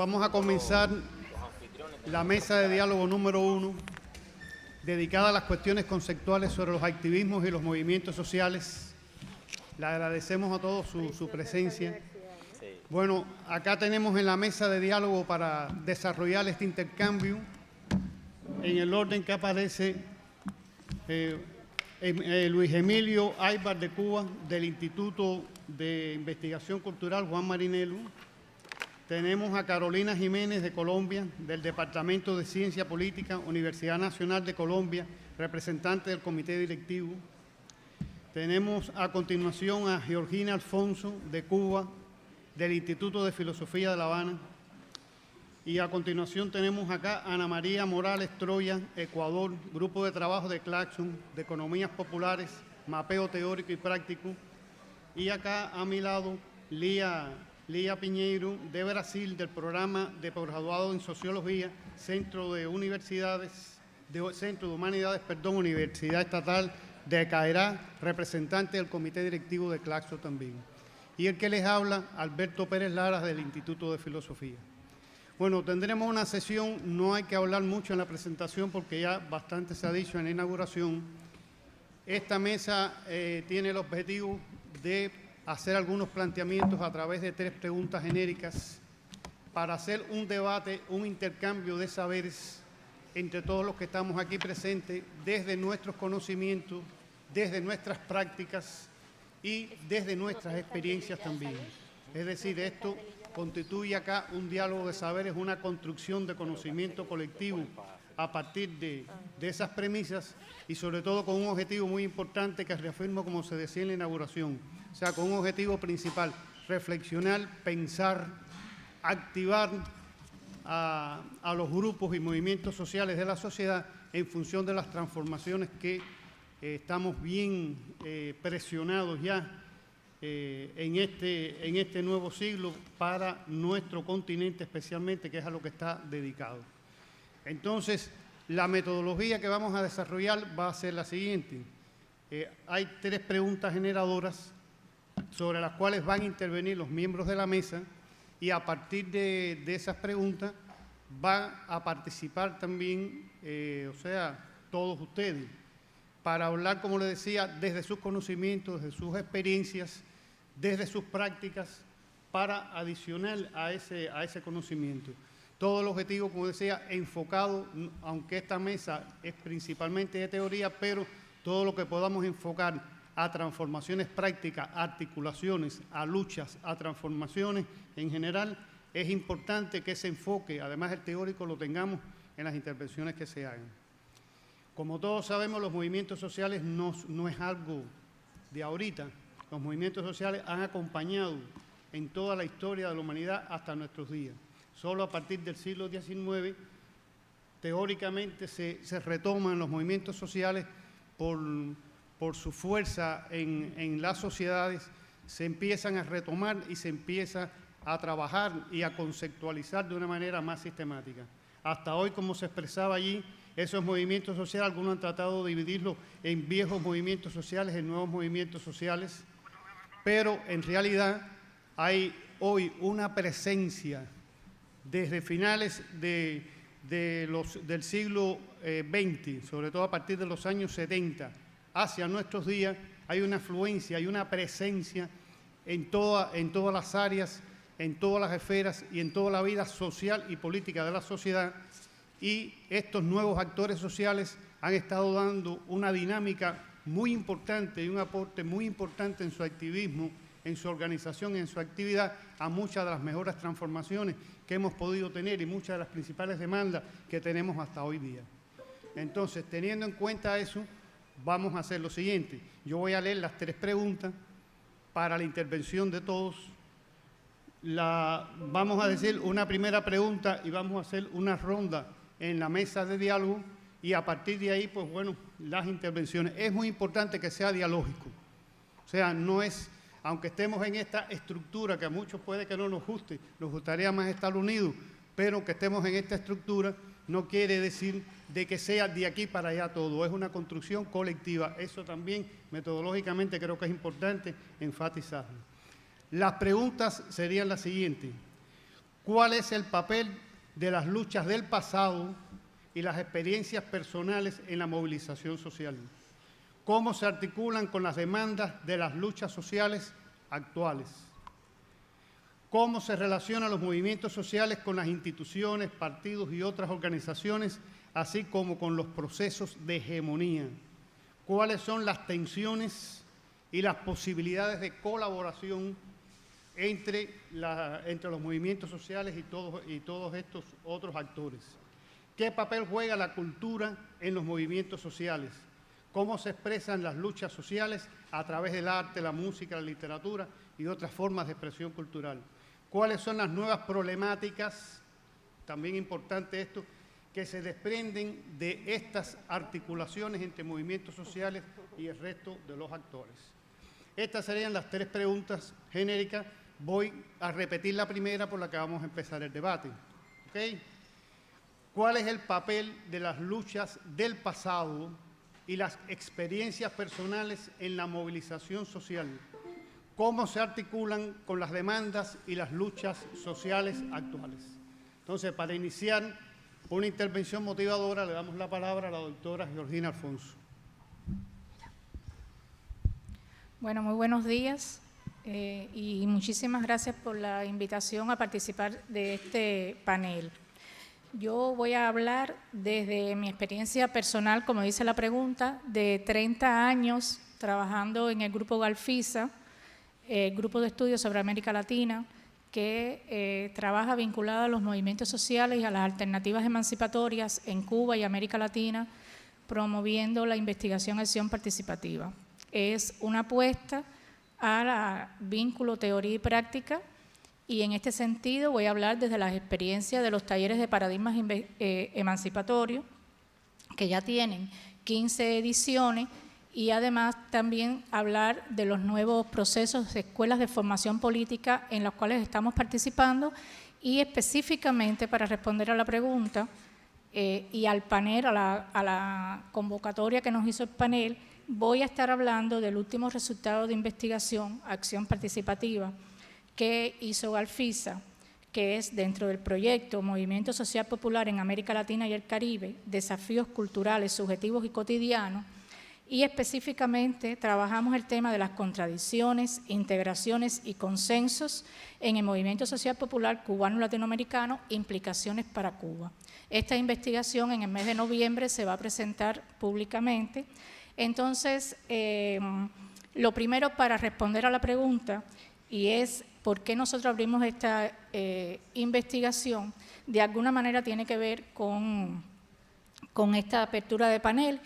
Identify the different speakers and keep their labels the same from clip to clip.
Speaker 1: vamos a comenzar la mesa de diálogo número 1, dedicada a las cuestiones conceptuales sobre los activismos y los movimientos sociales. Le agradecemos a todos su presencia. Bueno, acá tenemos en la mesa de diálogo para desarrollar este intercambio, en el orden que aparece, Luis Emilio Aybar de Cuba, del Instituto de Investigación Cultural Juan Marinelo. Tenemos a Carolina Jiménez de Colombia, del Departamento de Ciencia Política, Universidad Nacional de Colombia, representante del Comité Directivo. Tenemos a continuación a Georgina Alfonso de Cuba, del Instituto de Filosofía de La Habana. Y a continuación tenemos acá a Ana María Morales Troya, Ecuador, Grupo de Trabajo de Claxon, de Economías Populares, Mapeo Teórico y Práctico. Y acá a mi lado, Lía Piñeiro, de Brasil, del Programa de Posgraduado en Sociología, Centro de Humanidades, Universidad Estatal de Cairá, representante del Comité Directivo de Claxon también. Y el que les habla, Alberto Pérez Lara, del Instituto de Filosofía. Bueno, tendremos una sesión, no hay que hablar mucho en la presentación porque ya bastante se ha dicho en la inauguración. Esta mesa tiene el objetivo de hacer algunos planteamientos a través de 3 preguntas genéricas para hacer un debate, un intercambio de saberes entre todos los que estamos aquí presentes, desde nuestros conocimientos, desde nuestras prácticas y desde nuestras experiencias también. Es decir, esto constituye acá un diálogo de saberes, una construcción de conocimiento colectivo a partir de esas premisas y sobre todo con un objetivo muy importante que reafirmo como se decía en la inauguración, o sea, con un objetivo principal, reflexionar, pensar, activar a los grupos y movimientos sociales de la sociedad en función de las transformaciones que estamos bien presionados ya en este nuevo siglo para nuestro continente especialmente, que es a lo que está dedicado. Entonces, la metodología que vamos a desarrollar va a ser la siguiente. Hay 3 preguntas generadoras sobre las cuales van a intervenir los miembros de la mesa y a partir de esas preguntas van a participar también, todos ustedes, para hablar, como les decía, desde sus conocimientos, desde sus experiencias, desde sus prácticas, para adicionar a ese conocimiento. Todo el objetivo, como decía, enfocado, aunque esta mesa es principalmente de teoría, pero todo lo que podamos enfocar a transformaciones prácticas, a articulaciones, a luchas, a transformaciones en general, es importante que ese enfoque, además el teórico, lo tengamos en las intervenciones que se hagan. Como todos sabemos, los movimientos sociales no es algo de ahorita. Los movimientos sociales han acompañado en toda la historia de la humanidad hasta nuestros días. Solo a partir del siglo XIX, teóricamente, se retoman los movimientos sociales por su fuerza en las sociedades, se empiezan a retomar y se empieza a trabajar y a conceptualizar de una manera más sistemática. Hasta hoy, como se expresaba allí, esos movimientos sociales, algunos han tratado de dividirlos en viejos movimientos sociales, en nuevos movimientos sociales, pero en realidad hay hoy una presencia desde finales del siglo XX, sobre todo a partir de los años 70, hacia nuestros días, hay una afluencia, hay una presencia en todas las áreas, en todas las esferas y en toda la vida social y política de la sociedad. Y estos nuevos actores sociales han estado dando una dinámica muy importante y un aporte muy importante en su activismo, en su organización, en su actividad, a muchas de las mejores transformaciones que hemos podido tener y muchas de las principales demandas que tenemos hasta hoy día. Entonces, teniendo en cuenta eso, vamos a hacer lo siguiente. Yo voy a leer las 3 preguntas para la intervención de todos. Vamos a decir una primera pregunta y vamos a hacer una ronda en la mesa de diálogo y a partir de ahí, pues bueno, las intervenciones. Es muy importante que sea dialógico. O sea, no es, aunque estemos en esta estructura que a muchos puede que no nos guste, nos gustaría más estar unidos, pero que estemos en esta estructura no quiere decir de que sea de aquí para allá todo, es una construcción colectiva. Eso también metodológicamente creo que es importante enfatizarlo. Las preguntas serían las siguientes. ¿Cuál es el papel de las luchas del pasado y las experiencias personales en la movilización social? ¿Cómo se articulan con las demandas de las luchas sociales actuales? ¿Cómo se relacionan los movimientos sociales con las instituciones, partidos y otras organizaciones, así como con los procesos de hegemonía? ¿Cuáles son las tensiones y las posibilidades de colaboración entre los movimientos sociales y todos estos otros actores? ¿Qué papel juega la cultura en los movimientos sociales? ¿Cómo se expresan las luchas sociales a través del arte, la música, la literatura y otras formas de expresión cultural? ¿Cuáles son las nuevas problemáticas, también importante esto, que se desprenden de estas articulaciones entre movimientos sociales y el resto de los actores? Estas serían las 3 preguntas genéricas. Voy a repetir la primera por la que vamos a empezar el debate. ¿Okay? ¿Cuál es el papel de las luchas del pasado y las experiencias personales en la movilización social? ¿Cómo se articulan con las demandas y las luchas sociales actuales? Entonces, para iniciar una intervención motivadora, le damos la palabra a la doctora Georgina Alfonso.
Speaker 2: Bueno, muy buenos días y muchísimas gracias por la invitación a participar de este panel. Yo voy a hablar desde mi experiencia personal, como dice la pregunta, de 30 años trabajando en el Grupo Galfisa, Grupo de Estudios sobre América Latina, que trabaja vinculado a los movimientos sociales y a las alternativas emancipatorias en Cuba y América Latina, promoviendo la investigación y acción participativa. Es una apuesta al vínculo teoría y práctica, y en este sentido voy a hablar desde las experiencias de los talleres de paradigmas emancipatorios, que ya tienen 15 ediciones, y además también hablar de los nuevos procesos de escuelas de formación política en los cuales estamos participando, y específicamente para responder a la pregunta y al panel, a la convocatoria que nos hizo el panel, voy a estar hablando del último resultado de investigación, acción participativa, que hizo Galfisa, que es dentro del proyecto Movimiento Social Popular en América Latina y el Caribe, desafíos culturales, subjetivos y cotidianos, y específicamente trabajamos el tema de las contradicciones, integraciones y consensos en el Movimiento Social Popular cubano-latinoamericano, implicaciones para Cuba. Esta investigación en el mes de noviembre se va a presentar públicamente. Entonces, lo primero para responder a la pregunta, y es por qué nosotros abrimos esta investigación, de alguna manera tiene que ver con esta apertura de panel,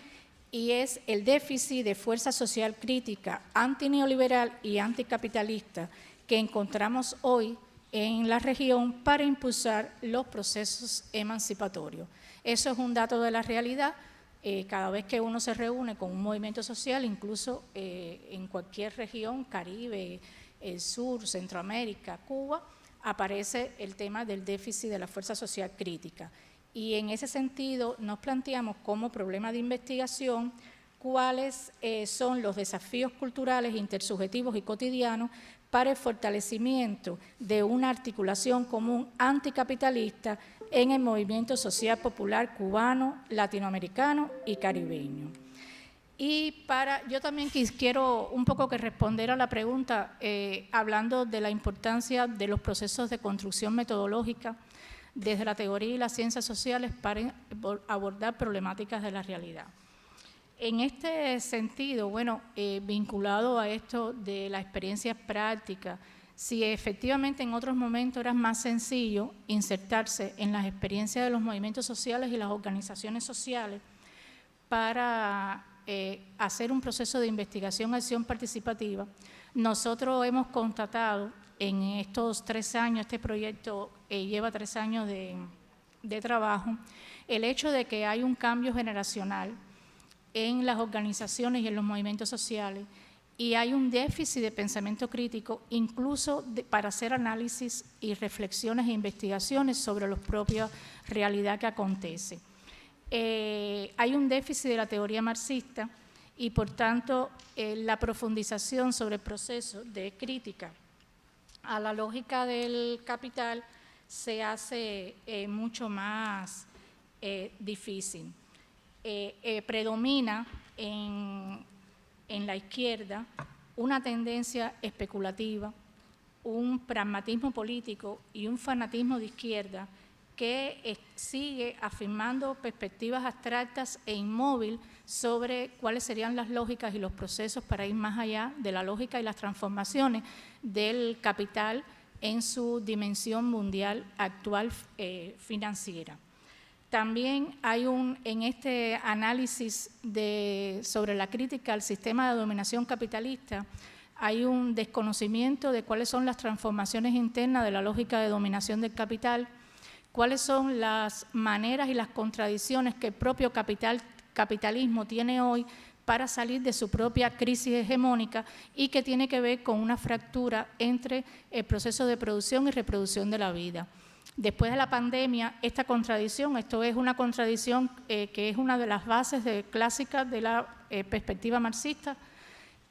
Speaker 2: y es el déficit de fuerza social crítica, antineoliberal y anticapitalista que encontramos hoy en la región para impulsar los procesos emancipatorios. Eso es un dato de la realidad. Cada vez que uno se reúne con un movimiento social, incluso en cualquier región, Caribe, el sur, Centroamérica, Cuba, aparece el tema del déficit de la fuerza social crítica. Y en ese sentido nos planteamos como problema de investigación cuáles son los desafíos culturales, intersubjetivos y cotidianos para el fortalecimiento de una articulación común anticapitalista en el movimiento social popular cubano, latinoamericano y caribeño. Y yo también quiero un poco que responder a la pregunta hablando de la importancia de los procesos de construcción metodológica desde la teoría y las ciencias sociales para abordar problemáticas de la realidad. En este sentido, bueno, vinculado a esto de las experiencias prácticas, si efectivamente en otros momentos era más sencillo insertarse en las experiencias de los movimientos sociales y las organizaciones sociales para hacer un proceso de investigación, acción participativa, nosotros hemos constatado en estos 3 años, este proyecto lleva 3 años de trabajo, el hecho de que hay un cambio generacional en las organizaciones y en los movimientos sociales, y hay un déficit de pensamiento crítico, incluso para hacer análisis y reflexiones e investigaciones sobre la propia realidad que acontece. Hay un déficit de la teoría marxista y, por tanto, la profundización sobre el proceso de crítica a la lógica del capital se hace mucho más difícil. Predomina en la izquierda una tendencia especulativa, un pragmatismo político y un fanatismo de izquierda que sigue afirmando perspectivas abstractas e inmóviles sobre cuáles serían las lógicas y los procesos para ir más allá de la lógica y las transformaciones del capital en su dimensión mundial actual financiera. También hay en este análisis sobre la crítica al sistema de dominación capitalista, hay un desconocimiento de cuáles son las transformaciones internas de la lógica de dominación del capital, cuáles son las maneras y las contradicciones que el propio capitalismo tiene hoy para salir de su propia crisis hegemónica y que tiene que ver con una fractura entre el proceso de producción y reproducción de la vida. Después de la pandemia, esta contradicción, esto es una contradicción que es una de las bases clásicas de la perspectiva marxista,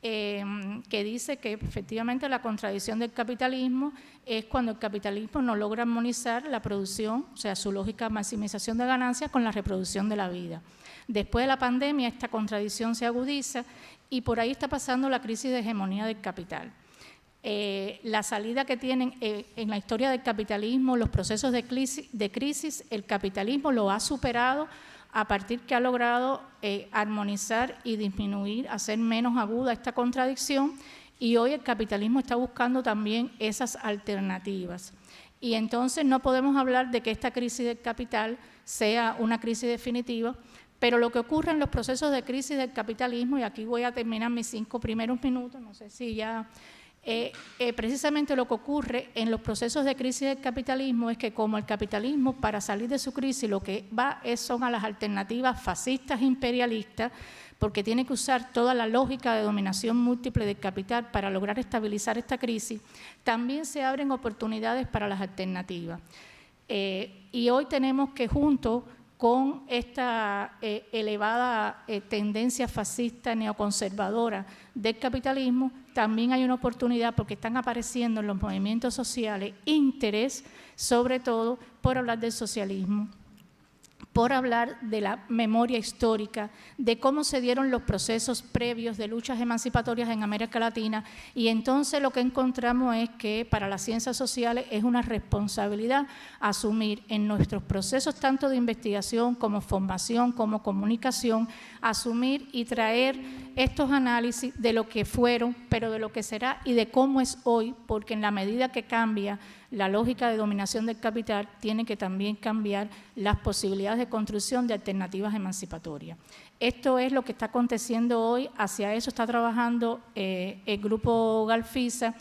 Speaker 2: que dice que efectivamente la contradicción del capitalismo es cuando el capitalismo no logra armonizar la producción, o sea, su lógica de maximización de ganancias con la reproducción de la vida. Después de la pandemia, esta contradicción se agudiza y por ahí está pasando la crisis de hegemonía del capital. La salida que tienen en la historia del capitalismo, los procesos de crisis, el capitalismo lo ha superado a partir que ha logrado armonizar y disminuir, hacer menos aguda esta contradicción, y hoy el capitalismo está buscando también esas alternativas. Y entonces no podemos hablar de que esta crisis del capital sea una crisis definitiva, pero lo que ocurre en los procesos de crisis del capitalismo, y aquí voy a terminar mis 5 primeros minutos, no sé si ya... precisamente lo que ocurre en los procesos de crisis del capitalismo es que como el capitalismo para salir de su crisis lo que va son a las alternativas fascistas imperialistas, porque tiene que usar toda la lógica de dominación múltiple del capital para lograr estabilizar esta crisis, también se abren oportunidades para las alternativas. Y hoy tenemos que junto con esta elevada tendencia fascista neoconservadora del capitalismo, también hay una oportunidad porque están apareciendo en los movimientos sociales interés, sobre todo, por hablar del socialismo, por hablar de la memoria histórica, de cómo se dieron los procesos previos de luchas emancipatorias en América Latina, y entonces lo que encontramos es que para las ciencias sociales es una responsabilidad asumir en nuestros procesos tanto de investigación como formación, como comunicación, asumir y traer estos análisis de lo que fueron, pero de lo que será y de cómo es hoy, porque en la medida que cambia la lógica de dominación del capital, tiene que también cambiar las posibilidades de construcción de alternativas emancipatorias. Esto es lo que está aconteciendo hoy, hacia eso está trabajando el Grupo Galfisa,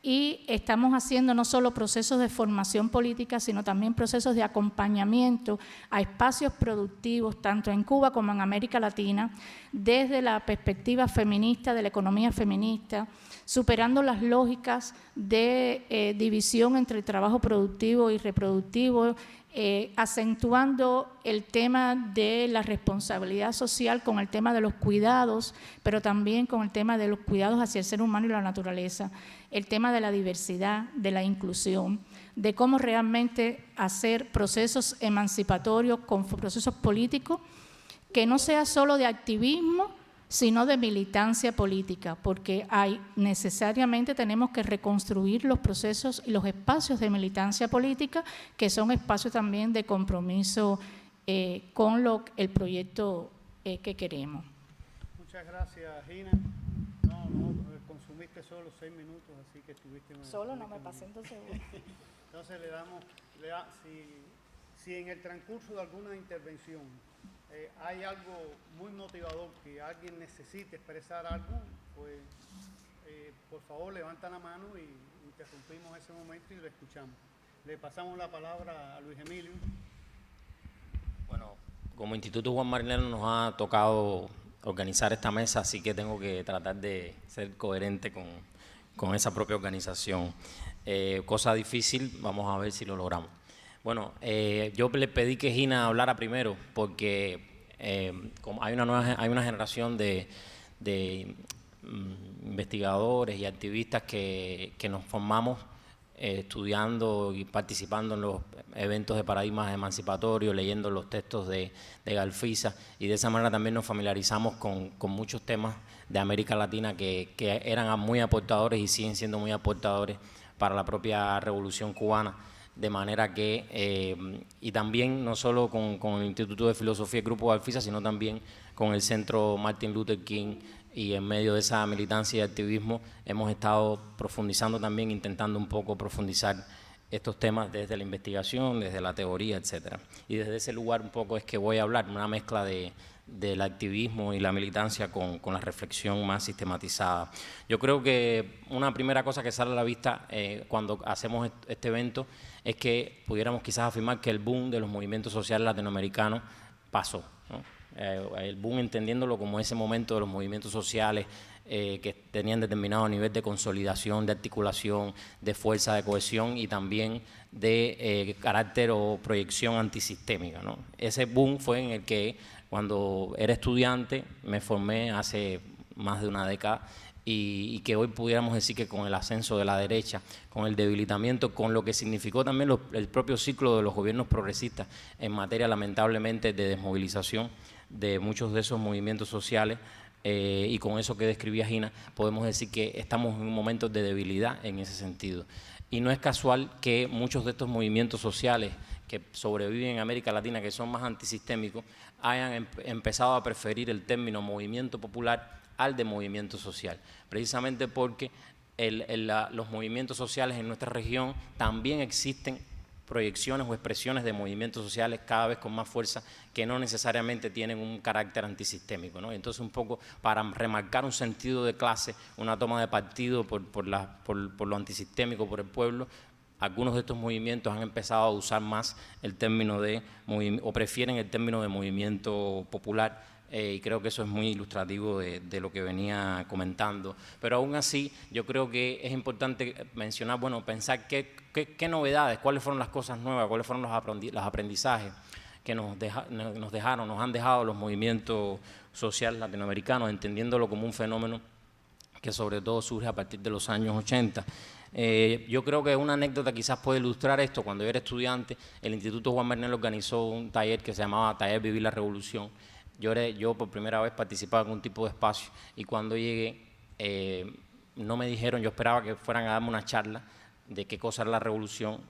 Speaker 2: y estamos haciendo no solo procesos de formación política, sino también procesos de acompañamiento a espacios productivos, tanto en Cuba como en América Latina, desde la perspectiva feminista, de la economía feminista, superando las lógicas de división entre el trabajo productivo y reproductivo, acentuando el tema de la responsabilidad social con el tema de los cuidados, pero también con el tema de los cuidados hacia el ser humano y la naturaleza, el tema de la diversidad, de la inclusión, de cómo realmente hacer procesos emancipatorios con procesos políticos que no sea solo de activismo, sino de militancia política, porque necesariamente tenemos que reconstruir los procesos y los espacios de militancia política, que son espacios también de compromiso con el proyecto que queremos.
Speaker 1: Muchas gracias, Gina. No, consumiste solo 6 minutos, así que estuviste...
Speaker 2: Solo no me pasé entonces.
Speaker 1: Entonces si en el transcurso de alguna intervención hay algo muy motivador, que alguien necesite expresar algo, pues por favor levanta la mano y interrumpimos ese momento y lo escuchamos. Le pasamos la palabra a Luis Emilio.
Speaker 3: Bueno, como Instituto Juan Marinero nos ha tocado organizar esta mesa, así que tengo que tratar de ser coherente con esa propia organización. Cosa difícil, vamos a ver si lo logramos. Bueno, yo le pedí que Gina hablara primero porque como hay una generación de investigadores y activistas que nos formamos estudiando y participando en los eventos de paradigmas emancipatorios, leyendo los textos de Galfisa, y de esa manera también nos familiarizamos con muchos temas de América Latina que eran muy aportadores y siguen siendo muy aportadores para la propia Revolución Cubana, de manera que, y también no solo con el Instituto de Filosofía y Grupo Galfisa, sino también con el Centro Martin Luther King, y en medio de esa militancia y activismo hemos estado profundizando también, intentando un poco profundizar estos temas desde la investigación, desde la teoría, etcétera. Y desde ese lugar un poco es que voy a hablar, una mezcla del activismo y la militancia con la reflexión más sistematizada. Yo creo que una primera cosa que sale a la vista cuando hacemos este evento es que pudiéramos quizás afirmar que el boom de los movimientos sociales latinoamericanos pasó, ¿no? El boom entendiéndolo como ese momento de los movimientos sociales que tenían determinado nivel de consolidación, de articulación, de fuerza, de cohesión y también de carácter o proyección antisistémica, ¿no? Ese boom fue en el que cuando era estudiante me formé hace más de una década y que hoy pudiéramos decir que con el ascenso de la derecha, con el debilitamiento, con lo que significó también el propio ciclo de los gobiernos progresistas en materia lamentablemente de desmovilización de muchos de esos movimientos sociales, y con eso que describía Gina, podemos decir que estamos en un momento de debilidad en ese sentido. Y no es casual que muchos de estos movimientos sociales que sobreviven en América Latina, que son más antisistémicos, hayan empezado a preferir el término movimiento popular al de movimiento social, precisamente porque los movimientos sociales en nuestra región también existen proyecciones o expresiones de movimientos sociales cada vez con más fuerza que no necesariamente tienen un carácter antisistémico, ¿no? Entonces un poco para remarcar un sentido de clase, una toma de partido por lo antisistémico, por el pueblo, algunos de estos movimientos han empezado a usar más el término o prefieren el término de movimiento popular, y creo que eso es muy ilustrativo de lo que venía comentando. Pero aún así, yo creo que es importante mencionar, bueno, pensar qué novedades, cuáles fueron las cosas nuevas, cuáles fueron los aprendizajes que nos han dejado los movimientos sociales latinoamericanos, entendiéndolo como un fenómeno que sobre todo surge a partir de los años 80. Yo creo que una anécdota quizás puede ilustrar esto. Cuando yo era estudiante, el Instituto Juan Marnell organizó un taller que se llamaba Taller Vivir la Revolución. Yo por primera vez participaba en un tipo de espacio y cuando llegué no me dijeron, yo esperaba que fueran a darme una charla de qué cosa era la revolución,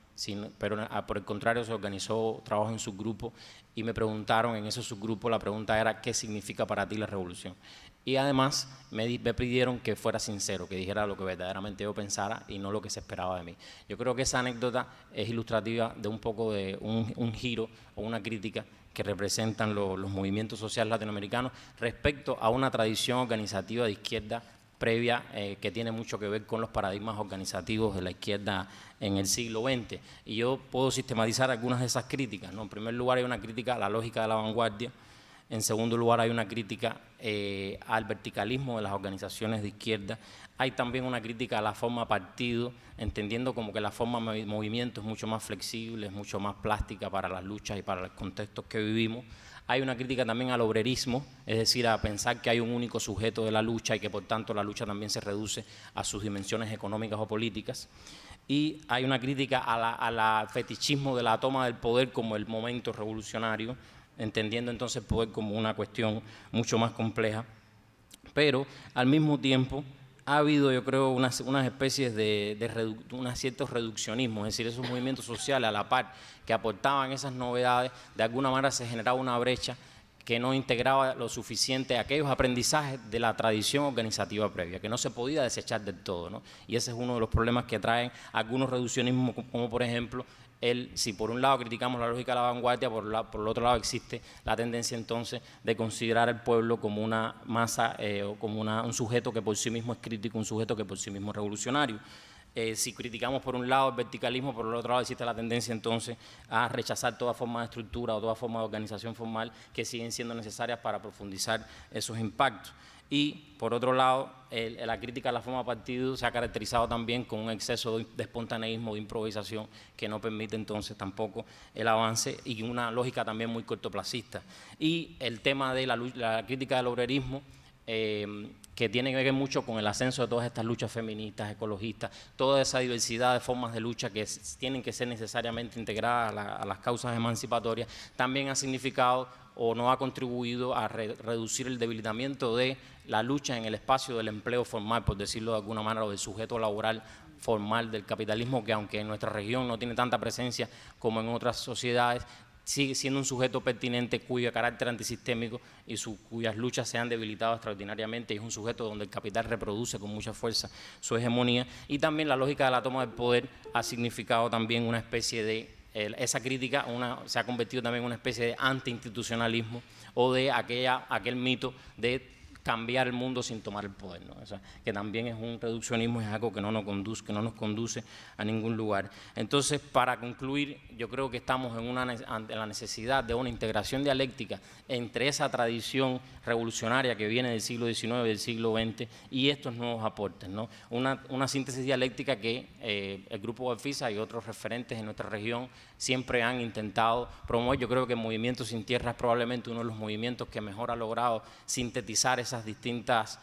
Speaker 3: pero por el contrario se organizó trabajo en subgrupo y me preguntaron en ese subgrupo, la pregunta era ¿qué significa para ti la revolución? Y además me pidieron que fuera sincero, que dijera lo que verdaderamente yo pensara y no lo que se esperaba de mí. Yo creo que esa anécdota es ilustrativa de un poco de un giro o una crítica que representan los movimientos sociales latinoamericanos respecto a una tradición organizativa de izquierda previa que tiene mucho que ver con los paradigmas organizativos de la izquierda en el siglo XX. Y yo puedo sistematizar algunas de esas críticas, ¿no? En primer lugar hay una crítica a la lógica de la vanguardia. En segundo lugar hay una crítica al verticalismo de las organizaciones de izquierda. Hay también una crítica a la forma partido, entendiendo como que la forma movimiento es mucho más flexible, es mucho más plástica para las luchas y para los contextos que vivimos. Hay una crítica también al obrerismo, es decir, a pensar que hay un único sujeto de la lucha y que por tanto la lucha también se reduce a sus dimensiones económicas o políticas. Y hay una crítica al fetichismo de la toma del poder como el momento revolucionario, entendiendo entonces el poder como una cuestión mucho más compleja, pero al mismo tiempo ha habido, yo creo, unas especies de ciertos reduccionismos, es decir, esos movimientos sociales a la par que aportaban esas novedades, de alguna manera se generaba una brecha que no integraba lo suficiente aquellos aprendizajes de la tradición organizativa previa, que no se podía desechar del todo, ¿no? Y ese es uno de los problemas que traen algunos reduccionismos, como por ejemplo, si por un lado criticamos la lógica de la vanguardia, por el otro lado existe la tendencia entonces de considerar al pueblo como una masa o como un sujeto que por sí mismo es crítico, un sujeto que por sí mismo es revolucionario. Si criticamos por un lado el verticalismo, por el otro lado existe la tendencia entonces a rechazar toda forma de estructura o toda forma de organización formal que siguen siendo necesarias para profundizar esos impactos. Y, por otro lado, la crítica a la forma de partido se ha caracterizado también con un exceso de espontaneísmo, de improvisación, que no permite entonces tampoco el avance y una lógica también muy cortoplacista. Y el tema de la crítica del obrerismo que tiene que ver mucho con el ascenso de todas estas luchas feministas, ecologistas, toda esa diversidad de formas de lucha que tienen que ser necesariamente integradas a las causas emancipatorias, también ha significado o no ha contribuido a reducir el debilitamiento de la lucha en el espacio del empleo formal, por decirlo de alguna manera, o del sujeto laboral formal del capitalismo, que aunque en nuestra región no tiene tanta presencia como en otras sociedades, sigue siendo un sujeto pertinente cuyo carácter antisistémico y cuyas luchas se han debilitado extraordinariamente, y es un sujeto donde el capital reproduce con mucha fuerza su hegemonía, y también la lógica de la toma del poder ha significado también una especie de, esa crítica se ha convertido también en una especie de antiinstitucionalismo o de aquel mito de cambiar el mundo sin tomar el poder, ¿no? O sea, que también es un reduccionismo, es algo que no nos conduce a ningún lugar. Entonces, para concluir, yo creo que estamos ante la necesidad de una integración dialéctica entre esa tradición revolucionaria que viene del siglo XIX y del siglo XX y estos nuevos aportes, ¿no? Una síntesis dialéctica que el Grupo Valfisa y otros referentes en nuestra región siempre han intentado promover. Yo creo que el Movimiento Sin Tierra es probablemente uno de los movimientos que mejor ha logrado sintetizar esas distintas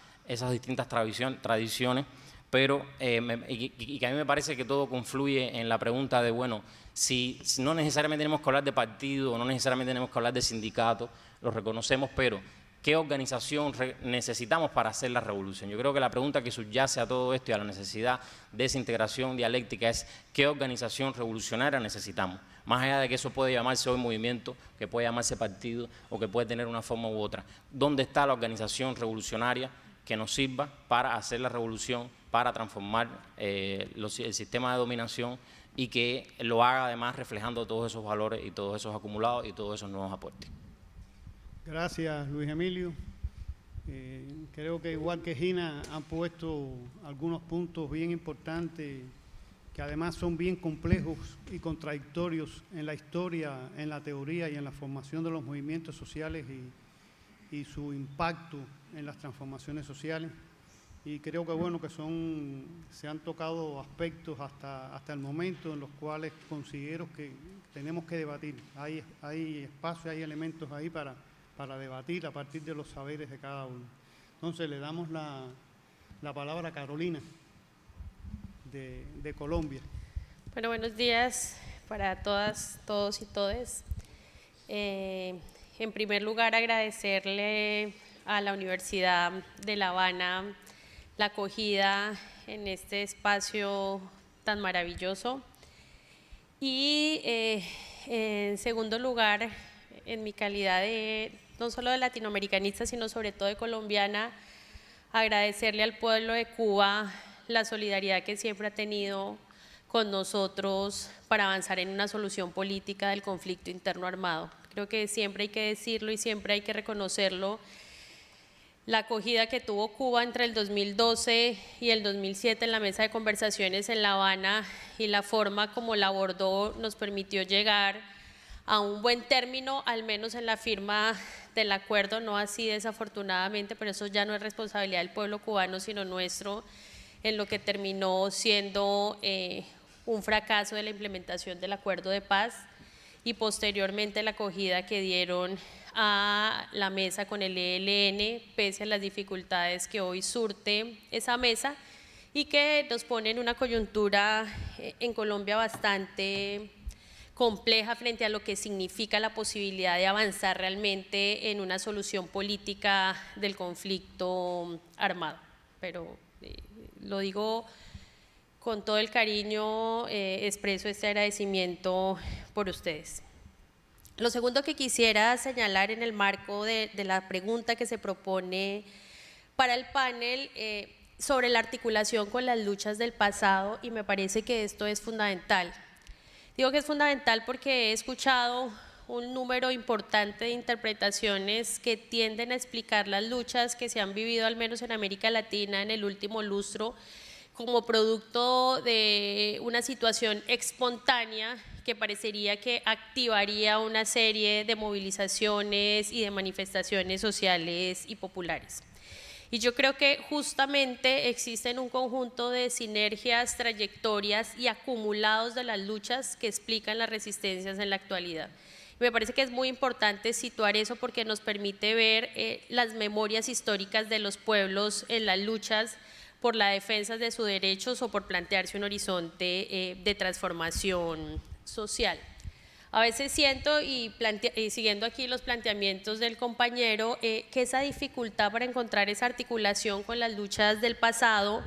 Speaker 3: tradiciones, pero y que a mí me parece que todo confluye en la pregunta de, bueno, si no necesariamente tenemos que hablar de partido, no necesariamente tenemos que hablar de sindicato, lo reconocemos, pero ¿qué organización necesitamos para hacer la revolución? Yo creo que la pregunta que subyace a todo esto y a la necesidad de esa integración dialéctica es ¿qué organización revolucionaria necesitamos? Más allá de que eso puede llamarse hoy movimiento, que puede llamarse partido o que puede tener una forma u otra. ¿Dónde está la organización revolucionaria que nos sirva para hacer la revolución, para transformar el sistema de dominación y que lo haga además reflejando todos esos valores y todos esos acumulados y todos esos nuevos aportes?
Speaker 1: Gracias, Luis Emilio. Creo que igual que Gina han puesto algunos puntos bien importantes que además son bien complejos y contradictorios en la historia, en la teoría y en la formación de los movimientos sociales y su impacto en las transformaciones sociales. Y creo que bueno que se han tocado aspectos hasta el momento en los cuales considero que tenemos que debatir. Hay espacio, hay elementos ahí para debatir a partir de los saberes de cada uno. Entonces le damos la palabra a Carolina de Colombia.
Speaker 4: Bueno, buenos días para todas, todos y todes. En primer lugar, agradecerle a la Universidad de La Habana la acogida en este espacio tan maravilloso. Y en segundo lugar, en mi calidad de no solo de latinoamericanista, sino sobre todo de colombiana, agradecerle al pueblo de Cuba la solidaridad que siempre ha tenido con nosotros para avanzar en una solución política del conflicto interno armado. Creo que siempre hay que decirlo y siempre hay que reconocerlo. La acogida que tuvo Cuba entre el 2012 y el 2007 en la mesa de conversaciones en La Habana y la forma como la abordó nos permitió llegar a un buen término, al menos en la firma del acuerdo, no así desafortunadamente, pero eso ya no es responsabilidad del pueblo cubano, sino nuestro, en lo que terminó siendo un fracaso de la implementación del acuerdo de paz y posteriormente la acogida que dieron a la mesa con el ELN, pese a las dificultades que hoy surte esa mesa y que nos pone en una coyuntura en Colombia bastante compleja frente a lo que significa la posibilidad de avanzar realmente en una solución política del conflicto armado. Pero lo digo con todo el cariño, expreso este agradecimiento por ustedes. Lo segundo que quisiera señalar en el marco de la pregunta que se propone para el panel sobre la articulación con las luchas del pasado, y me parece que esto es fundamental. Digo que es fundamental porque he escuchado un número importante de interpretaciones que tienden a explicar las luchas que se han vivido, al menos en América Latina, en el último lustro, como producto de una situación espontánea que parecería que activaría una serie de movilizaciones y de manifestaciones sociales y populares. Y yo creo que justamente existen un conjunto de sinergias, trayectorias y acumulados de las luchas que explican las resistencias en la actualidad. Me parece que es muy importante situar eso porque nos permite ver las memorias históricas de los pueblos en las luchas por la defensa de sus derechos o por plantearse un horizonte de transformación social. A veces siento, y siguiendo aquí los planteamientos del compañero, que esa dificultad para encontrar esa articulación con las luchas del pasado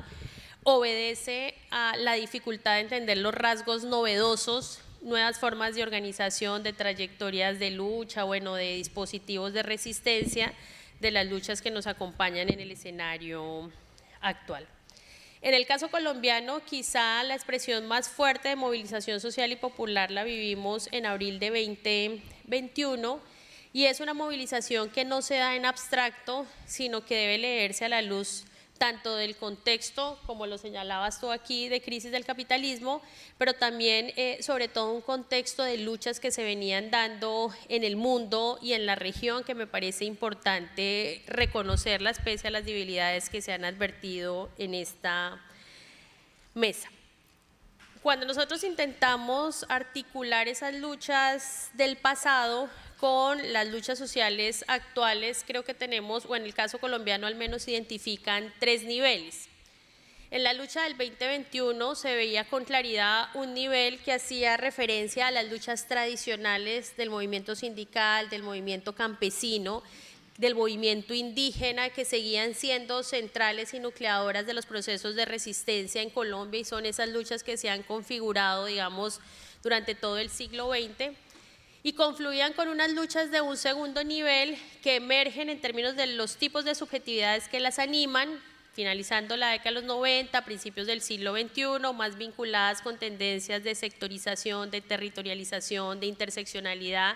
Speaker 4: obedece a la dificultad de entender los rasgos novedosos, nuevas formas de organización, de trayectorias de lucha, bueno, de dispositivos de resistencia de las luchas que nos acompañan en el escenario actual. En el caso colombiano, quizá la expresión más fuerte de movilización social y popular la vivimos en abril de 2021 y es una movilización que no se da en abstracto, sino que debe leerse a la luz tanto del contexto, como lo señalabas tú aquí, de crisis del capitalismo, pero también sobre todo un contexto de luchas que se venían dando en el mundo y en la región, que me parece importante reconocerlas pese a las debilidades que se han advertido en esta mesa. Cuando nosotros intentamos articular esas luchas del pasado con las luchas sociales actuales, creo que tenemos, o en el caso colombiano al menos identifican 3 niveles. En la lucha del 2021 se veía con claridad un nivel que hacía referencia a las luchas tradicionales del movimiento sindical, del movimiento campesino, del movimiento indígena, que seguían siendo centrales y nucleadoras de los procesos de resistencia en Colombia, y son esas luchas que se han configurado, digamos, durante todo el siglo XX, y confluían con unas luchas de un segundo nivel que emergen en términos de los tipos de subjetividades que las animan, finalizando la década de los 90, principios del siglo XXI, más vinculadas con tendencias de sectorización, de territorialización, de interseccionalidad,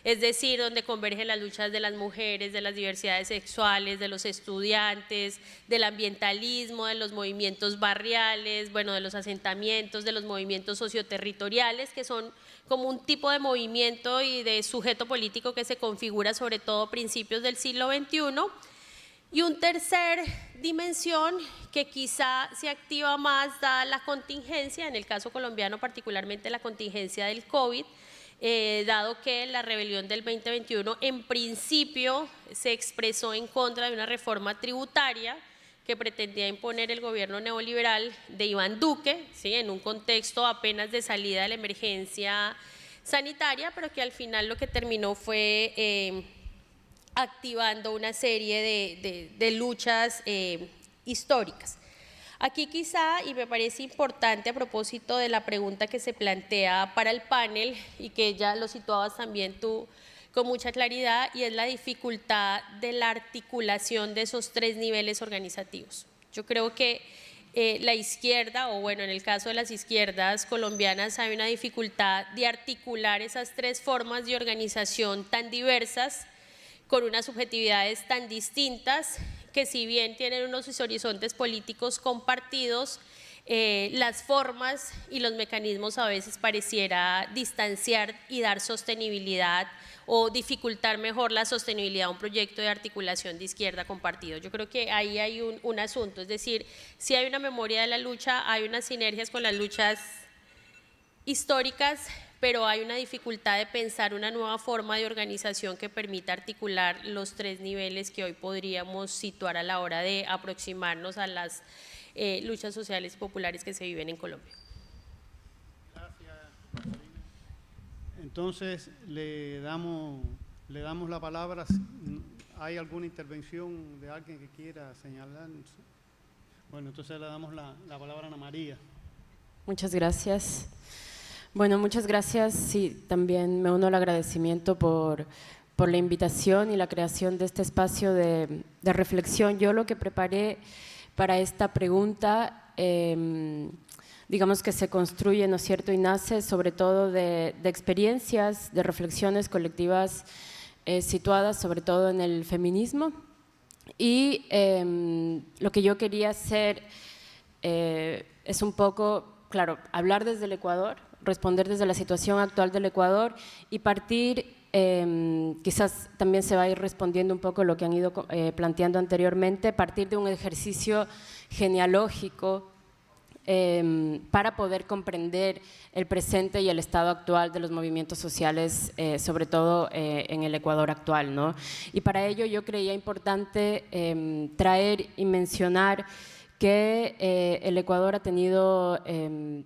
Speaker 4: es decir, donde convergen las luchas de las mujeres, de las diversidades sexuales, de los estudiantes, del ambientalismo, de los movimientos barriales, bueno, de los asentamientos, de los movimientos socioterritoriales, que son como un tipo de movimiento y de sujeto político que se configura sobre todo a principios del siglo XXI. Y un tercer dimensión que quizá se activa más dada la contingencia, en el caso colombiano particularmente la contingencia del COVID, dado que la rebelión del 2021 en principio se expresó en contra de una reforma tributaria que pretendía imponer el gobierno neoliberal de Iván Duque, ¿sí?, en un contexto apenas de salida de la emergencia sanitaria, pero que al final lo que terminó fue activando una serie de luchas históricas. Aquí quizá, y me parece importante a propósito de la pregunta que se plantea para el panel y que ya lo situabas también tú con mucha claridad, y es la dificultad de la articulación de esos 3 niveles organizativos. Yo creo que la izquierda, o bueno, en el caso de las izquierdas colombianas, hay una dificultad de articular esas 3 formas de organización tan diversas, con unas subjetividades tan distintas, que si bien tienen unos horizontes políticos compartidos, las formas y los mecanismos a veces pareciera distanciar y dar sostenibilidad o dificultar mejor la sostenibilidad a un proyecto de articulación de izquierda compartido. Yo creo que ahí hay un asunto, es decir, si hay una memoria de la lucha, hay unas sinergias con las luchas históricas, pero hay una dificultad de pensar una nueva forma de organización que permita articular los 3 niveles que hoy podríamos situar a la hora de aproximarnos a las luchas sociales y populares que se viven en Colombia.
Speaker 1: Gracias, Marina. Entonces, le damos la palabra. ¿Hay alguna intervención de alguien que quiera señalar? Bueno, entonces le damos la palabra a Ana María.
Speaker 5: Muchas gracias. Bueno, muchas gracias. Sí, también me uno al agradecimiento por la invitación y la creación de este espacio de reflexión. Yo lo que preparé para esta pregunta, digamos que se construye, ¿no es cierto?, y nace sobre todo de experiencias, de reflexiones colectivas situadas sobre todo en el feminismo. Y lo que yo quería hacer es un poco, claro, hablar desde el Ecuador, responder desde la situación actual del Ecuador y partir, quizás también se va a ir respondiendo un poco lo que han ido planteando anteriormente, partir de un ejercicio genealógico para poder comprender el presente y el estado actual de los movimientos sociales, sobre todo en el Ecuador actual, ¿no? Y para ello yo creía importante traer y mencionar que el Ecuador ha tenido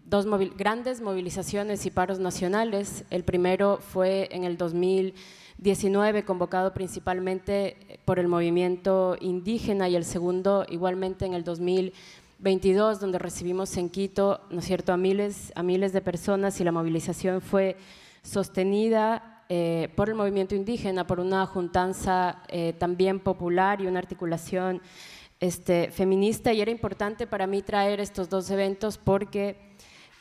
Speaker 5: dos grandes movilizaciones y paros nacionales. El primero fue en el 2019, convocado principalmente por el movimiento indígena, y el segundo igualmente en el 2022, donde recibimos en Quito, ¿no es cierto?, a miles de personas, y la movilización fue sostenida por el movimiento indígena, por una juntanza también popular y una articulación feminista. Y era importante para mí traer estos dos eventos porque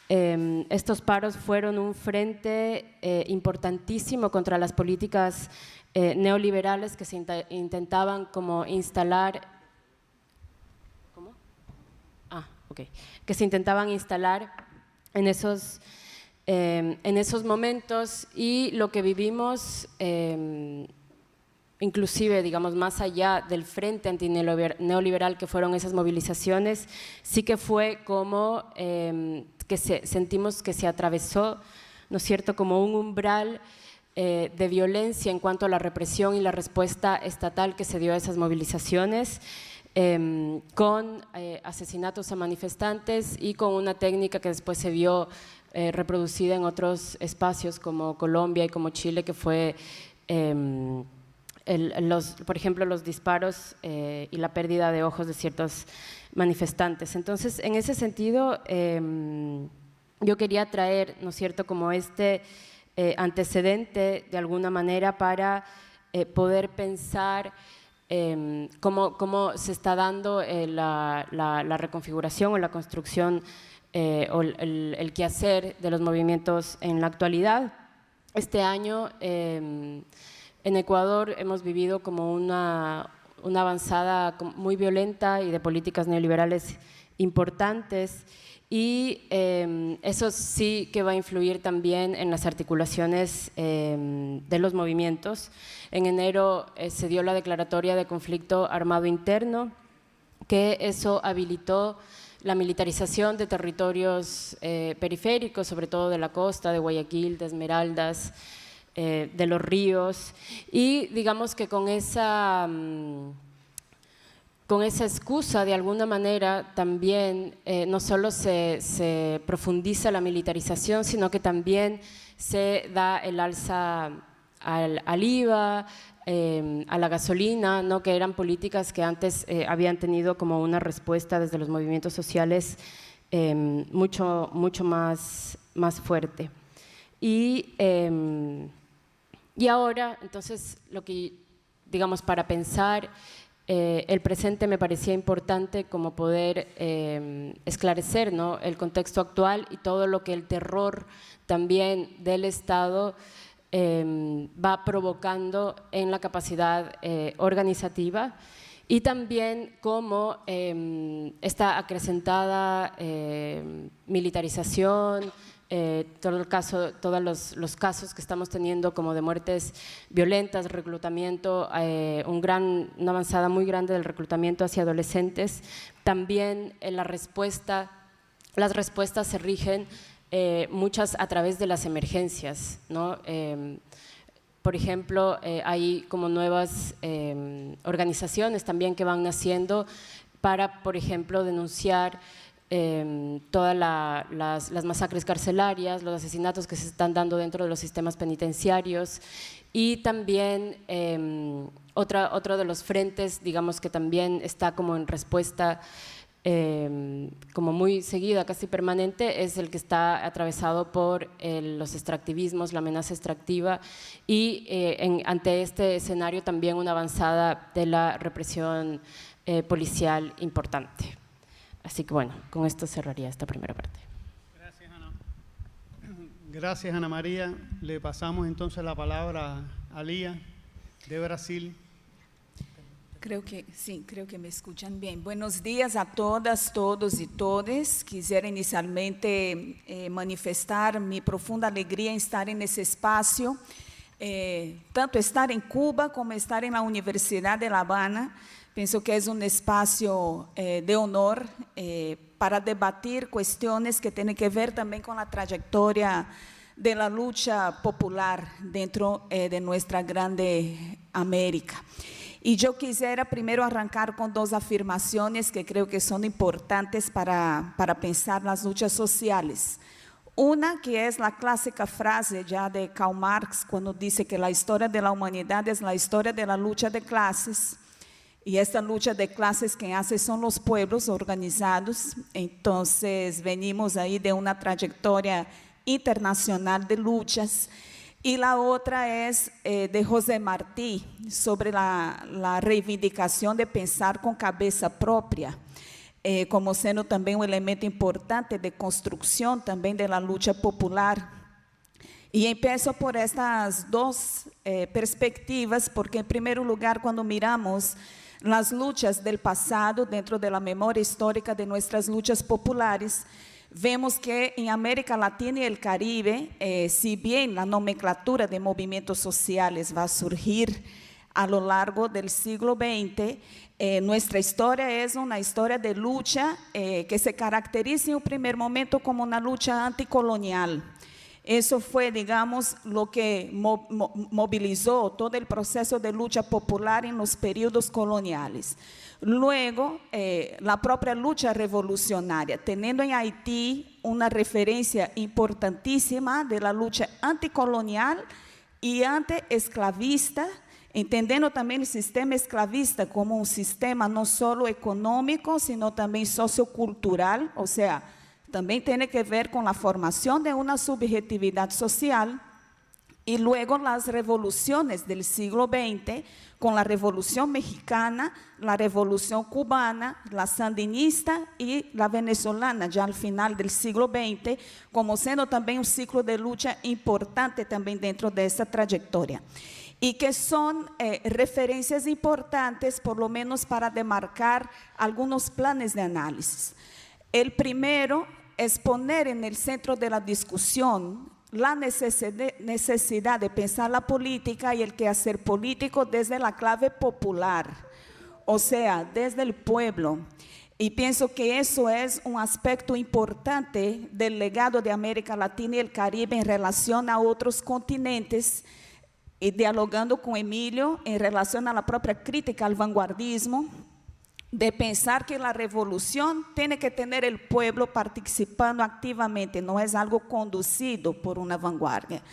Speaker 5: estos paros fueron un frente importantísimo contra las políticas neoliberales que se intentaban como instalar. ¿Cómo? Que se intentaban instalar en esos momentos, y lo que vivimos, inclusive, digamos, más allá del frente antineoliberal que fueron esas movilizaciones, sí que fue como que sentimos que se atravesó, ¿no es cierto?, como un umbral de violencia en cuanto a la represión y la respuesta estatal que se dio a esas movilizaciones, con asesinatos a manifestantes y con una técnica que después se vio reproducida en otros espacios como Colombia y como Chile, que fue por ejemplo, los disparos y la pérdida de ojos de ciertos manifestantes. Entonces, en ese sentido, yo quería traer, ¿no es cierto?, como antecedente de alguna manera para poder pensar cómo se está dando la reconfiguración o la construcción o el quehacer de los movimientos en la actualidad. Este año en Ecuador hemos vivido como una avanzada muy violenta y de políticas neoliberales importantes, y eso sí que va a influir también en las articulaciones de los movimientos. En enero se dio la declaratoria de conflicto armado interno, que eso habilitó la militarización de territorios periféricos, sobre todo de la costa, de Guayaquil, de Esmeraldas, de los ríos, y digamos que con esa excusa, de alguna manera, también no solo se profundiza la militarización, sino que también se da el alza al IVA, a la gasolina, ¿no?, que eran políticas que antes habían tenido como una respuesta desde los movimientos sociales mucho más fuerte. Y ahora, entonces, lo que, digamos, para pensar el presente me parecía importante como poder esclarecer, ¿no?, el contexto actual y todo lo que el terror también del Estado va provocando en la capacidad organizativa, y también cómo esta acrecentada militarización, todos los casos que estamos teniendo como de muertes violentas, reclutamiento, una avanzada muy grande del reclutamiento hacia adolescentes. También las respuestas se rigen muchas a través de las emergencias, ¿no? Por ejemplo, hay como nuevas organizaciones también que van naciendo para, por ejemplo, denunciar todas las masacres carcelarias, los asesinatos que se están dando dentro de los sistemas penitenciarios, y también otro de los frentes, digamos, que también está como en respuesta como muy seguida, casi permanente, es el que está atravesado por los extractivismos, la amenaza extractiva, y ante este escenario también una avanzada de la represión policial importante. Así que bueno, con esto cerraría esta primera parte.
Speaker 1: Gracias, Ana. Gracias, Ana María. Le pasamos entonces la palabra a Lía, de Brasil.
Speaker 6: Creo que sim, creo que me escuchan bien. Buenos días a todas, todos y todes. Quisiera inicialmente manifestar mi profunda alegría en estar en ese espacio, tanto estar en Cuba como estar en la Universidad de La Habana. Penso que é um espaço de honor para debatir cuestiones que tienen que ver también con la trayectoria de la lucha popular dentro de nuestra grande América. Y yo quisiera primero arrancar con dos afirmaciones que creo que son importantes para pensar las luchas sociales. Una que es la clásica frase ya de Karl Marx, cuando dice que la historia de la humanidad es la historia de la lucha de clases, y esta lucha de clases que hace son los pueblos organizados. Entonces venimos ahí de una trayectoria internacional de luchas. Y la otra es de José Martí, sobre la reivindicación de pensar con cabeza propia, como siendo también un elemento importante de construcción también de la lucha popular. Y empiezo por estas dos perspectivas, porque en primer lugar, cuando miramos las luchas del pasado dentro de la memoria histórica de nuestras luchas populares, vemos que en América Latina y el Caribe, si bien la nomenclatura de movimientos sociales va a surgir a lo largo del siglo XX, nuestra historia es una historia de lucha que se caracteriza en un primer momento como una lucha anticolonial. Eso fue, digamos, lo que movilizó todo el proceso de lucha popular en los periodos coloniales. Luego, la propia lucha revolucionaria, teniendo en Haití una referencia importantísima de la lucha anticolonial y antiesclavista, entendiendo también el sistema esclavista como un sistema no solo económico, sino también sociocultural, o sea, también tiene que ver con la formación de una subjetividad social. Y luego las revoluciones del siglo XX, con la Revolución Mexicana, la Revolución Cubana, la Sandinista y la venezolana, ya al final del siglo XX, como siendo también un ciclo de lucha importante también dentro de esa trayectoria. Y que son referencias importantes, por lo menos para demarcar algunos planes de análisis. El primero es poner en el centro de la discusión la necesidad de pensar la política y el quehacer político desde la clave popular, o sea, desde el pueblo. Y pienso que eso es un aspecto importante del legado de América Latina y el Caribe en relación a otros continentes, y dialogando con Emilio en relación a la propia crítica al vanguardismo, de pensar que la revolución tiene que tener el pueblo participando activamente, no es algo conducido por una vanguardia.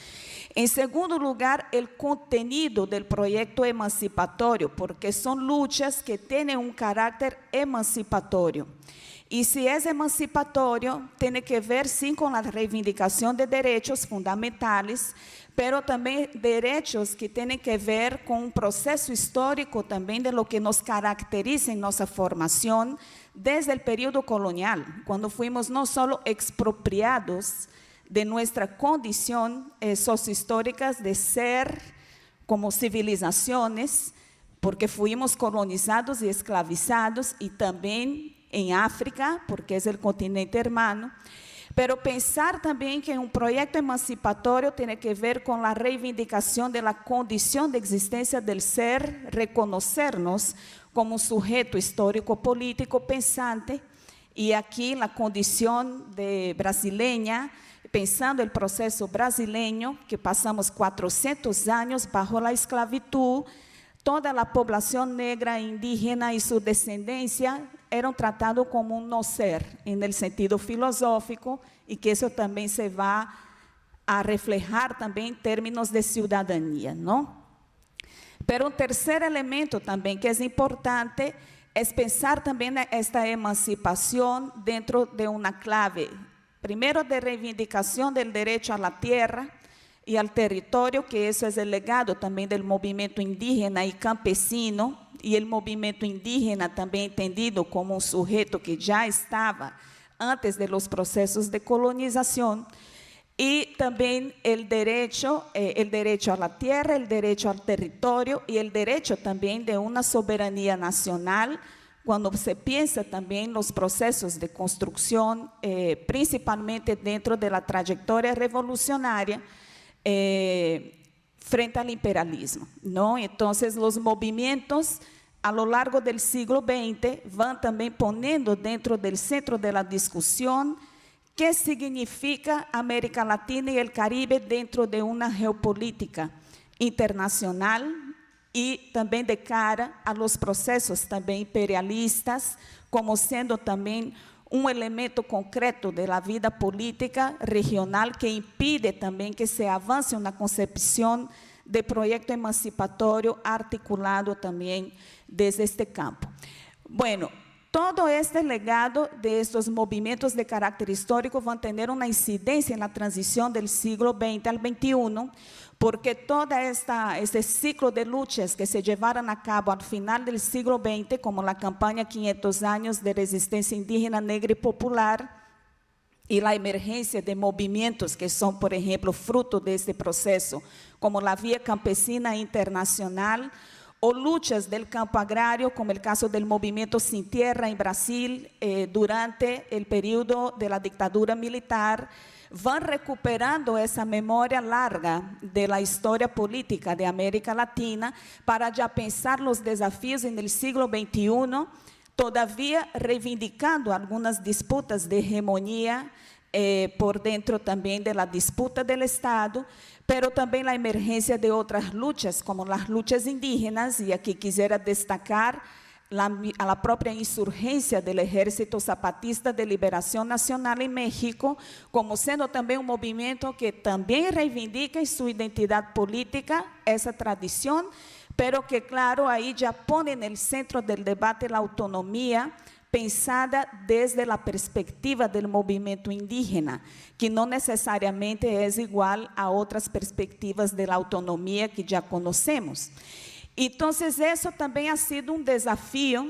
Speaker 6: En segundo lugar, el contenido del proyecto emancipatorio, porque son luchas que tienen un carácter emancipatorio. Y si es emancipatorio, tiene que ver sí con la reivindicación de derechos fundamentales, pero también derechos que tienen que ver con un proceso histórico también de lo que nos caracteriza en nuestra formación desde el periodo colonial, cuando fuimos no solo expropiados de nuestra condición sociohistórica de ser como civilizaciones, porque fuimos colonizados y esclavizados, y también en África, porque es el continente hermano. Pero pensar también que un proyecto emancipatorio tiene que ver con la reivindicación de la condición de existencia del ser, reconocernos como un sujeto histórico, político, pensante, y aquí la condición de brasileña, pensando el proceso brasileño, que pasamos 400 años bajo la esclavitud, toda la población negra, indígena y su descendencia eran tratados como un no ser, en el sentido filosófico, y que eso también se va a reflejar también en términos de ciudadanía, ¿no? Pero un tercer elemento también que es importante es pensar también esta emancipación dentro de una clave, primero de reivindicación del derecho a la tierra y al territorio, que eso es el legado también del movimiento indígena y campesino, y el movimiento indígena también entendido como un sujeto que ya estaba antes de los procesos de colonización, y también el derecho a la tierra, el derecho al territorio y el derecho también de una soberanía nacional, cuando se piensa también los procesos de construcción, principalmente dentro de la trayectoria revolucionaria, frente al imperialismo, ¿no? Entonces los movimientos a lo largo del siglo XX, van también poniendo dentro del centro de la discusión qué significa América Latina y el Caribe dentro de una geopolítica internacional y también de cara a los procesos también imperialistas, como siendo también un elemento concreto de la vida política regional que impide también que se avance una concepción de proyecto emancipatorio articulado también desde este campo. Bueno, todo este legado de estos movimientos de carácter histórico van a tener una incidencia en la transición del siglo XX al XXI, porque todo este ciclo de luchas que se llevaron a cabo al final del siglo XX, como la campaña 500 años de resistencia indígena, negra y popular, y la emergencia de movimientos que son, por ejemplo, fruto de este proceso, como la Vía Campesina Internacional, o luchas del campo agrario, como el caso del movimiento Sin Tierra en Brasil, durante el periodo de la dictadura militar, van recuperando esa memoria larga de la historia política de América Latina para ya pensar los desafíos en el siglo XXI, todavía reivindicando algunas disputas de hegemonía por dentro también de la disputa del Estado, pero también la emergencia de otras luchas, como las luchas indígenas, y aquí quisiera destacar a la propia insurgencia del Ejército Zapatista de Liberación Nacional en México, como siendo también un movimiento que también reivindica en su identidad política esa tradición, pero que claro, ahí ya pone en el centro del debate la autonomía pensada desde la perspectiva del movimiento indígena, que no necesariamente es igual a otras perspectivas de la autonomía que ya conocemos. Entonces, eso también ha sido un desafío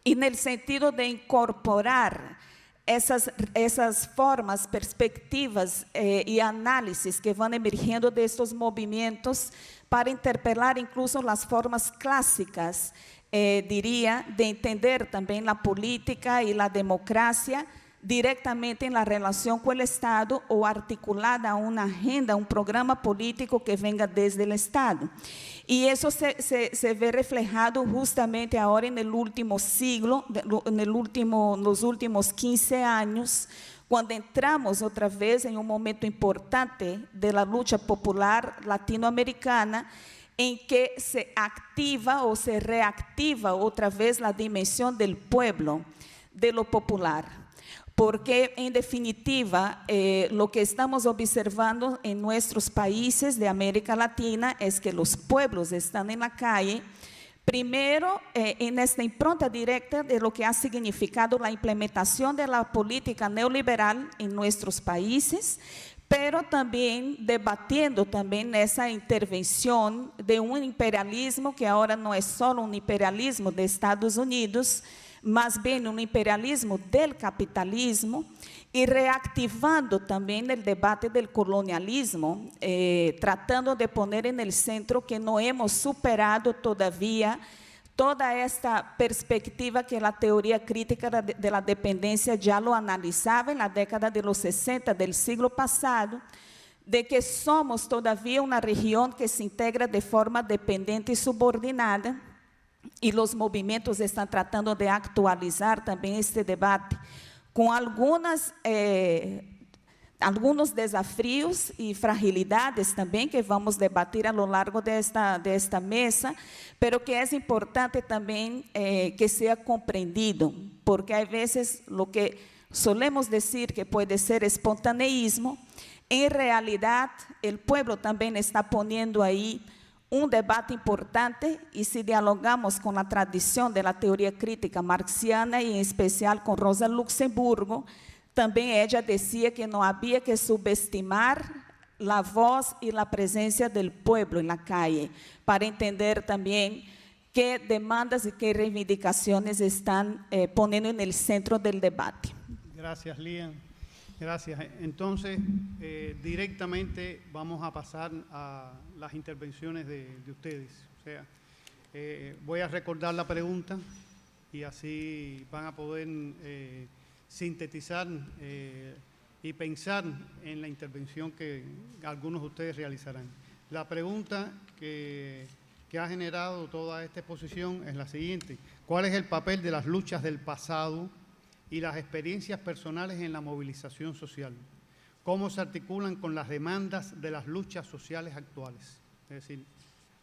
Speaker 6: en el sentido de incorporar esas formas, perspectivas y análisis que van emergiendo de estos movimientos para interpelar incluso las formas clásicas, diría, de entender también la política y la democracia directamente en la relación con el Estado o articulada a una agenda, un programa político que venga desde el Estado. Y eso se ve reflejado justamente ahora en el último siglo, los últimos 15 años, cuando entramos otra vez en un momento importante de la lucha popular latinoamericana, en que se activa o se reactiva otra vez la dimensión del pueblo, de lo popular. Porque, en definitiva, lo que estamos observando en nuestros países de América Latina es que los pueblos están en la calle, primero en esta impronta directa de lo que ha significado la implementación de la política neoliberal en nuestros países, pero también debatiendo también esa intervención de un imperialismo que ahora no es solo un imperialismo de Estados Unidos, más bien un imperialismo del capitalismo, y reactivando también el debate del colonialismo, tratando de poner en el centro que no hemos superado todavía toda esta perspectiva que la teoría crítica de la dependencia ya lo analizaba en la década de los 60 del siglo pasado, de que somos todavía una región que se integra de forma dependiente y subordinada, y los movimientos están tratando de actualizar también este debate con algunos desafíos y fragilidades también que vamos a debatir a lo largo de esta mesa, pero que es importante también que sea comprendido, porque hay veces lo que solemos decir que puede ser espontaneísmo, en realidad el pueblo también está poniendo ahí un debate importante, y si dialogamos con la tradición de la teoría crítica marxiana y en especial con Rosa Luxemburgo, también ella decía que no había que subestimar la voz y la presencia del pueblo en la calle, para entender también qué demandas y qué reivindicaciones están poniendo en el centro del debate.
Speaker 1: Gracias, Lian. Gracias. Entonces, directamente vamos a pasar a las intervenciones de ustedes. O sea, voy a recordar la pregunta y así van a poder sintetizar y pensar en la intervención que algunos de ustedes realizarán. La pregunta que que ha generado toda esta exposición es la siguiente. ¿Cuál es el papel de las luchas del pasado y las experiencias personales en la movilización social? ¿Cómo se articulan con las demandas de las luchas sociales actuales? Es decir,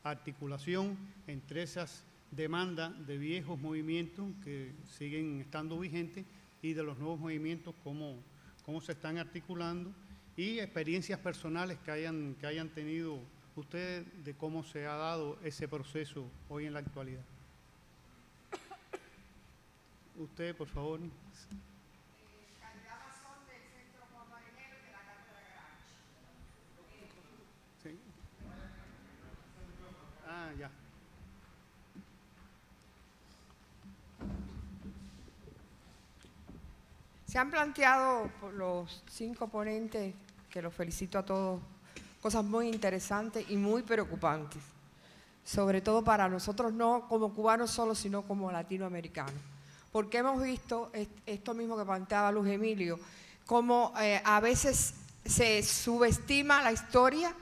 Speaker 1: articulación entre esas demandas de viejos movimientos que siguen estando vigentes y de los nuevos movimientos, cómo se están articulando, y experiencias personales que hayan tenido ustedes de cómo se ha dado ese proceso hoy en la actualidad. Usted, por favor. Sí. Ah, ya.
Speaker 7: Se han planteado por los 5 ponentes, que los felicito a todos, cosas muy interesantes y muy preocupantes, sobre todo para nosotros, no como cubanos solo, sino como latinoamericanos. Porque hemos visto esto mismo que planteaba Luz Emilio, cómo a veces se subestima la historia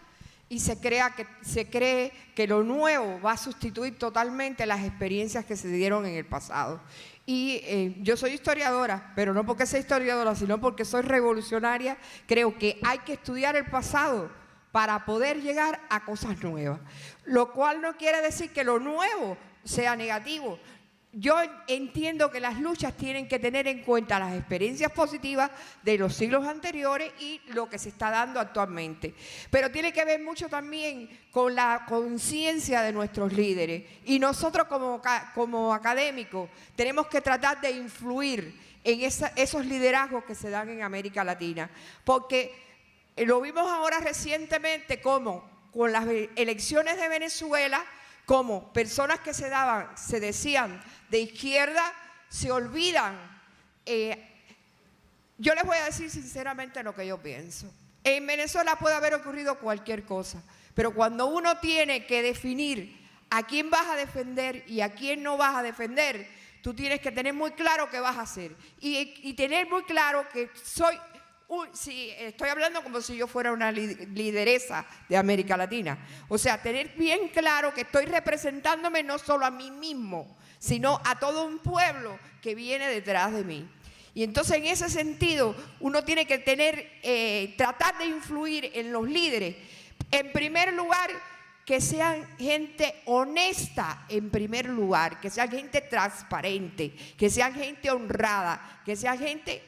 Speaker 7: y se cree que lo nuevo va a sustituir totalmente las experiencias que se dieron en el pasado. Y yo soy historiadora, pero no porque sea historiadora, sino porque soy revolucionaria. Creo que hay que estudiar el pasado para poder llegar a cosas nuevas. Lo cual no quiere decir que lo nuevo sea negativo. Yo entiendo que las luchas tienen que tener en cuenta las experiencias positivas de los siglos anteriores y lo que se está dando actualmente. Pero tiene que ver mucho también con la conciencia de nuestros líderes. Y nosotros como académicos tenemos que tratar de influir en esos liderazgos que se dan en América Latina. Porque lo vimos ahora recientemente como con las elecciones de Venezuela, como personas que se decían de izquierda, se olvidan. Yo les voy a decir sinceramente lo que yo pienso. En Venezuela puede haber ocurrido cualquier cosa, pero cuando uno tiene que definir a quién vas a defender y a quién no vas a defender, tú tienes que tener muy claro qué vas a hacer y tener muy claro que estoy hablando como si yo fuera una lideresa de América Latina. O sea, tener bien claro que estoy representándome no solo a mí mismo, sino a todo un pueblo que viene detrás de mí. Y entonces, en ese sentido, uno tiene que tratar de influir en los líderes. En primer lugar, que sean gente honesta, en primer lugar, que sean gente transparente, que sean gente honrada, que sean gente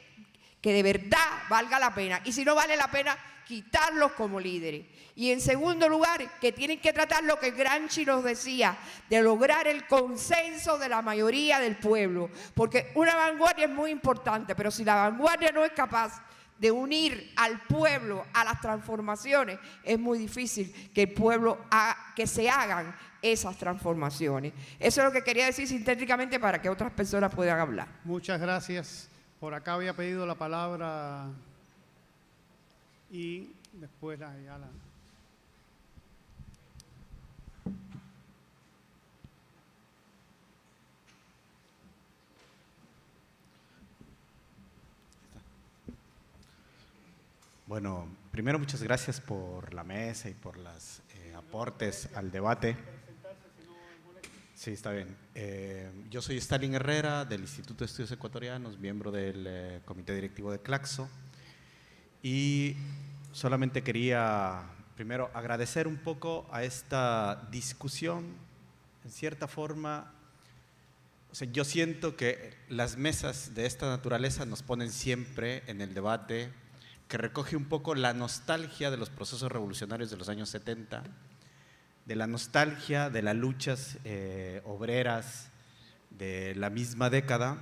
Speaker 7: que de verdad valga la pena, y si no vale la pena, quitarlos como líderes. Y en segundo lugar, que tienen que tratar lo que Gramsci nos decía, de lograr el consenso de la mayoría del pueblo, porque una vanguardia es muy importante, pero si la vanguardia no es capaz de unir al pueblo a las transformaciones, es muy difícil que el pueblo que se hagan esas transformaciones. Eso es lo que quería decir sintéticamente para que otras personas puedan hablar.
Speaker 1: Muchas gracias. Por acá había pedido la palabra y después ya la...
Speaker 8: Bueno, primero muchas gracias por la mesa y por los aportes al debate. Sí, está bien. Yo soy Stalin Herrera, del Instituto de Estudios Ecuatorianos, miembro del Comité Directivo de Claxo. Y solamente quería, primero, agradecer un poco a esta discusión. En cierta forma, o sea, yo siento que las mesas de esta naturaleza nos ponen siempre en el debate, que recoge un poco la nostalgia de los procesos revolucionarios de los años 70, de la nostalgia de las luchas obreras de la misma década,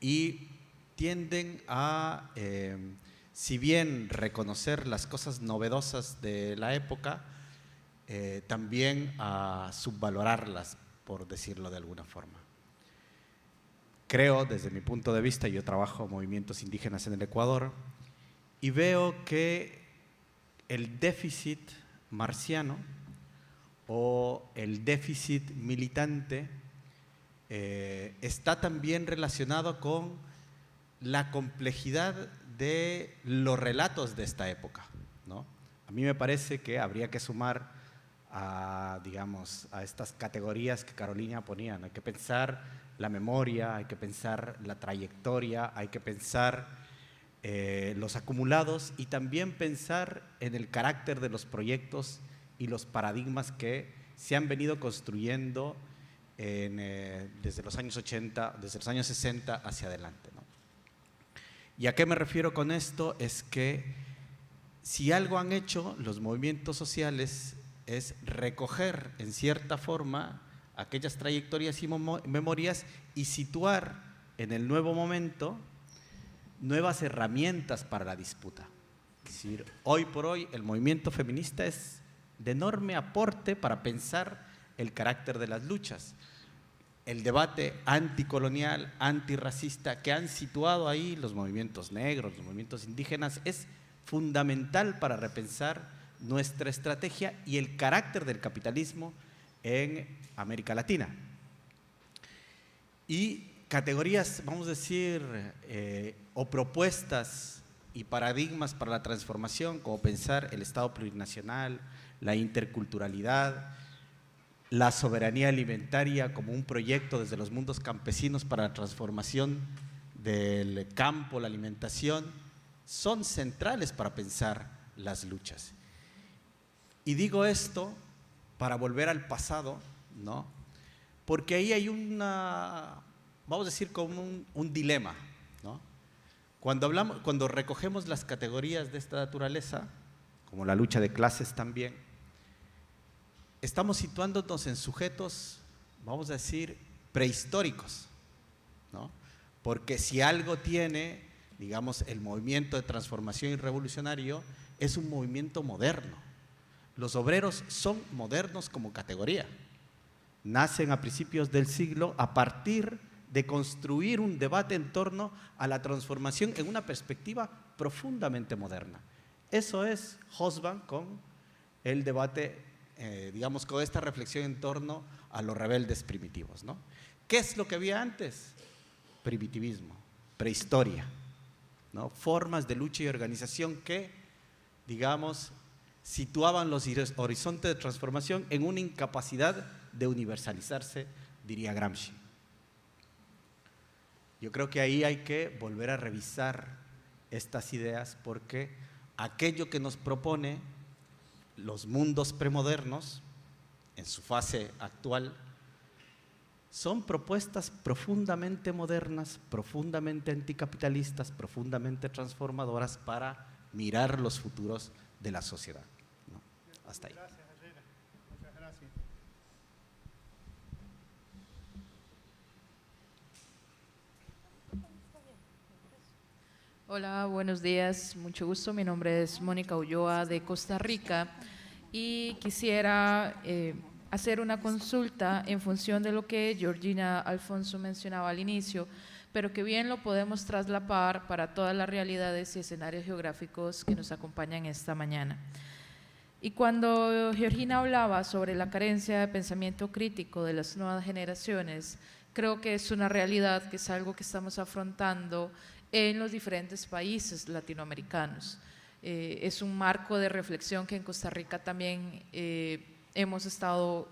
Speaker 8: y tienden a, si bien reconocer las cosas novedosas de la época, también a subvalorarlas, por decirlo de alguna forma. Creo, desde mi punto de vista, yo trabajo movimientos indígenas en el Ecuador, y veo que el déficit marciano o el déficit militante está también relacionado con la complejidad de los relatos de esta época, ¿no? A mí me parece que habría que sumar digamos, a estas categorías que Carolina ponía, ¿no? Hay que pensar la memoria, hay que pensar la trayectoria, hay que pensar los acumulados y también pensar en el carácter de los proyectos y los paradigmas que se han venido construyendo desde los años 80, desde los años 60 hacia adelante, ¿no? ¿Y a qué me refiero con esto? Es que si algo han hecho los movimientos sociales es recoger en cierta forma aquellas trayectorias y memorias y situar en el nuevo momento nuevas herramientas para la disputa. Es decir, hoy por hoy el movimiento feminista es de enorme aporte para pensar el carácter de las luchas. El debate anticolonial, antirracista que han situado ahí los movimientos negros, los movimientos indígenas, es fundamental para repensar nuestra estrategia y el carácter del capitalismo en América Latina. Y categorías, vamos a decir, o propuestas y paradigmas para la transformación, como pensar el Estado plurinacional, la interculturalidad, la soberanía alimentaria como un proyecto desde los mundos campesinos para la transformación del campo, la alimentación, son centrales para pensar las luchas. Y digo esto para volver al pasado, ¿no? Porque ahí hay vamos a decir, como un dilema, ¿no? Cuando recogemos las categorías de esta naturaleza, como la lucha de clases también, estamos situándonos en sujetos, vamos a decir, prehistóricos, ¿no? Porque si algo tiene, digamos, el movimiento de transformación y revolucionario, es un movimiento moderno. Los obreros son modernos como categoría. Nacen a principios del siglo a partir de construir un debate en torno a la transformación en una perspectiva profundamente moderna. Eso es Hobsbawm con el debate, digamos, con esta reflexión en torno a los rebeldes primitivos, ¿no? ¿Qué es lo que había antes? Primitivismo, prehistoria, ¿no? Formas de lucha y organización que, digamos, situaban los horizontes de transformación en una incapacidad de universalizarse, diría Gramsci. Yo creo que ahí hay que volver a revisar estas ideas porque aquello que nos propone los mundos premodernos en su fase actual son propuestas profundamente modernas, profundamente anticapitalistas, profundamente transformadoras para mirar los futuros de la sociedad, ¿no? Hasta ahí.
Speaker 1: Gracias, Herrera. Muchas gracias.
Speaker 9: Hola, buenos días, mucho gusto. Mi nombre es Mónica Ulloa de Costa Rica y quisiera hacer una consulta en función de lo que Georgina Alfonso mencionaba al inicio, pero que bien lo podemos traslapar para todas las realidades y escenarios geográficos que nos acompañan esta mañana. Y cuando Georgina hablaba sobre la carencia de pensamiento crítico de las nuevas generaciones, creo que es una realidad, que es algo que estamos afrontando en los diferentes países latinoamericanos. Es un marco de reflexión que en Costa Rica también hemos estado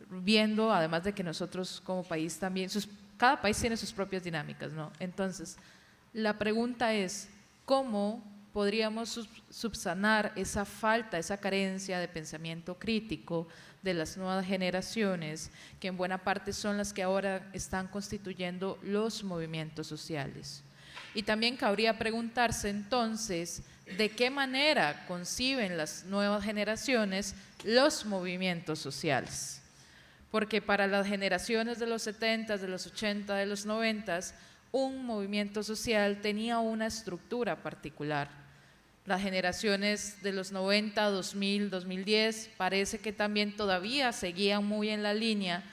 Speaker 9: viendo, además de que nosotros como país también, cada país tiene sus propias dinámicas, ¿no? Entonces, la pregunta es, ¿cómo podríamos subsanar esa falta, esa carencia de pensamiento crítico de las nuevas generaciones, que en buena parte son las que ahora están constituyendo los movimientos sociales? Y también cabría preguntarse entonces, ¿de qué manera conciben las nuevas generaciones los movimientos sociales? Porque para las generaciones de los 70, de los 80, de los 90, un movimiento social tenía una estructura particular. Las generaciones de los 90, 2000, 2010 parece que también todavía seguían muy en la línea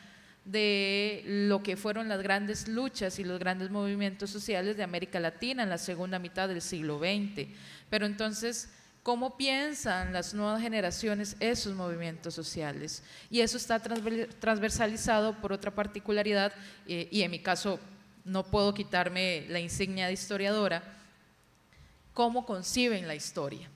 Speaker 9: de lo que fueron las grandes luchas y los grandes movimientos sociales de América Latina en la segunda mitad del siglo XX. Pero entonces, ¿cómo piensan las nuevas generaciones esos movimientos sociales? Y eso está transversalizado por otra particularidad, y en mi caso no puedo quitarme la insignia de historiadora: ¿cómo conciben la historia?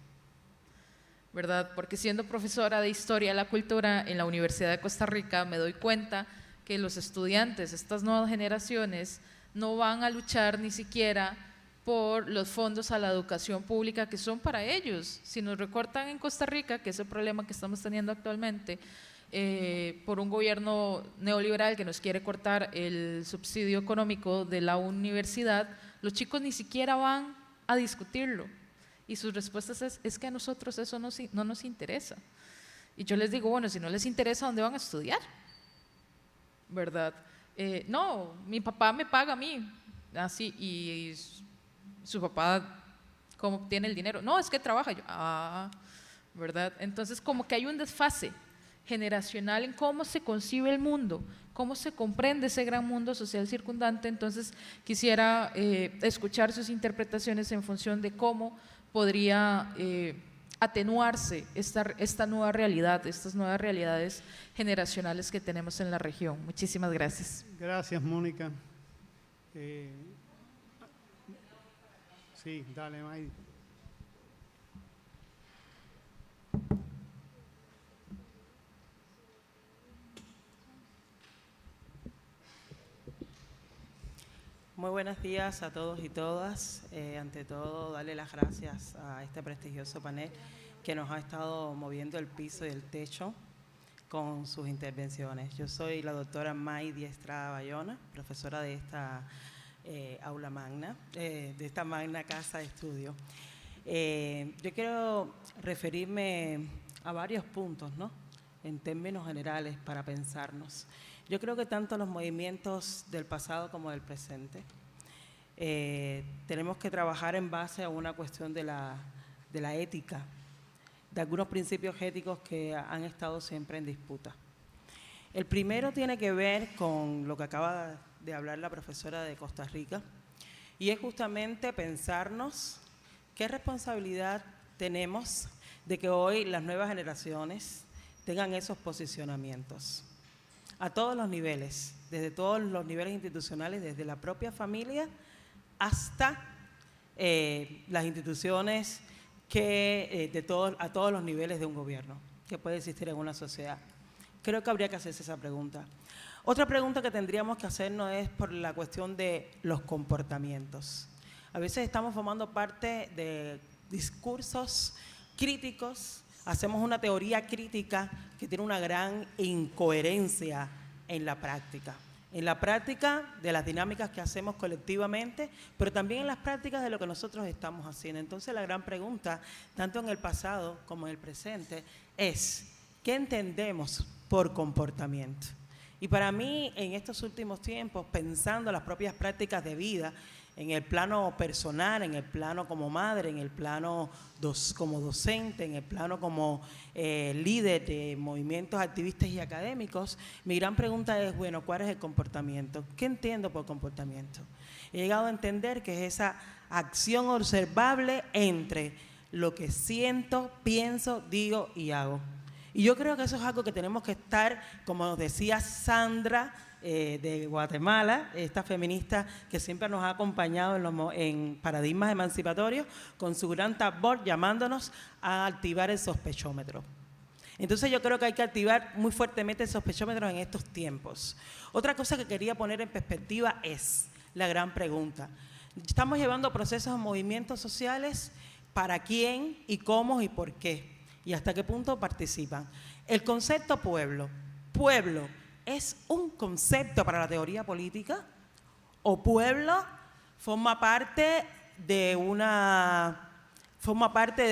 Speaker 9: ¿verdad? Porque siendo profesora de Historia de la Cultura en la Universidad de Costa Rica, me doy cuenta que los estudiantes, estas nuevas generaciones, no van a luchar ni siquiera por los fondos a la educación pública que son para ellos. Si nos recortan en Costa Rica, que es el problema que estamos teniendo actualmente, por un gobierno neoliberal que nos quiere cortar el subsidio económico de la universidad, los chicos ni siquiera van a discutirlo. Y sus respuestas es que a nosotros eso no nos interesa. Y yo les digo, bueno, si no les interesa, ¿dónde van a estudiar? ¿Verdad? No, mi papá me paga a mí, así, y su papá, ¿cómo obtiene el dinero? No, es que trabaja. Yo, ¿verdad? Entonces, como que hay un desfase generacional en cómo se concibe el mundo, cómo se comprende ese gran mundo social circundante. Entonces, quisiera escuchar sus interpretaciones en función de cómo podría atenuarse esta nueva realidad, estas nuevas realidades generacionales que tenemos en la región. Muchísimas gracias.
Speaker 1: Gracias, Mónica. Sí, dale, May.
Speaker 10: Muy buenos días a todos y todas. Ante todo, darle las gracias a este prestigioso panel que nos ha estado moviendo el piso y el techo con sus intervenciones. Yo soy la doctora May Diestra Bayona, profesora de esta aula magna, de esta magna casa de estudio. Yo quiero referirme a varios puntos, ¿no?, en términos generales para pensarnos. Yo creo que tanto los movimientos del pasado como del presente tenemos que trabajar en base a una cuestión de la ética, de algunos principios éticos que han estado siempre en disputa. El primero tiene que ver con lo que acaba de hablar la profesora de Costa Rica, y es justamente pensarnos qué responsabilidad tenemos de que hoy las nuevas generaciones tengan esos posicionamientos a todos los niveles, desde todos los niveles institucionales, desde la propia familia hasta las instituciones a todos los niveles de un gobierno que puede existir en una sociedad. Creo que habría que hacerse esa pregunta. Otra pregunta que tendríamos que hacernos es por la cuestión de los comportamientos. A veces estamos formando parte de discursos críticos, hacemos una teoría crítica que tiene una gran incoherencia en la práctica de las dinámicas que hacemos colectivamente, pero también en las prácticas de lo que nosotros estamos haciendo. Entonces, la gran pregunta, tanto en el pasado como en el presente, es ¿qué entendemos por comportamiento? Y para mí, en estos últimos tiempos, pensando las propias prácticas de vida, en el plano personal, en el plano como madre, en el plano como docente, en el plano como líder de movimientos activistas y académicos, mi gran pregunta es, bueno, ¿cuál es el comportamiento? ¿Qué entiendo por comportamiento? He llegado a entender que es esa acción observable entre lo que siento, pienso, digo y hago. Y yo creo que eso es algo que tenemos que estar, como nos decía Sandra, de Guatemala, esta feminista que siempre nos ha acompañado en paradigmas emancipatorios, con su gran tabor llamándonos a activar el sospechómetro. Entonces yo creo que hay que activar muy fuertemente el sospechómetro en estos tiempos. Otra cosa que quería poner en perspectiva es la gran pregunta. Estamos llevando procesos de movimientos sociales, ¿para quién y cómo y por qué? ¿Y hasta qué punto participan? El concepto pueblo. Pueblo, ¿es un concepto para la teoría política? ¿O pueblo forma parte de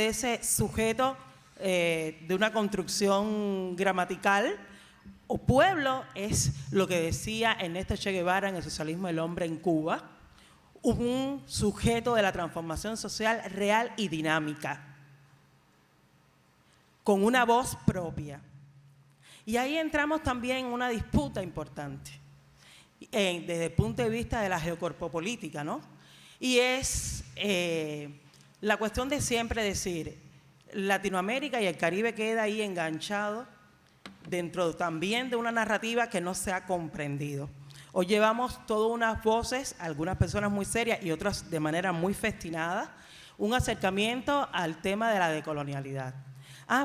Speaker 10: ese sujeto de una construcción gramatical? ¿O pueblo es lo que decía Ernesto Che Guevara en El socialismo del hombre en Cuba? Un sujeto de la transformación social real y dinámica, con una voz propia. Y ahí entramos también en una disputa importante, desde el punto de vista de la geocorpopolítica, ¿no? Y es la cuestión de siempre decir, Latinoamérica y el Caribe queda ahí enganchado dentro también de una narrativa que no se ha comprendido. Hoy llevamos todas unas voces, algunas personas muy serias y otras de manera muy festinada, un acercamiento al tema de la decolonialidad.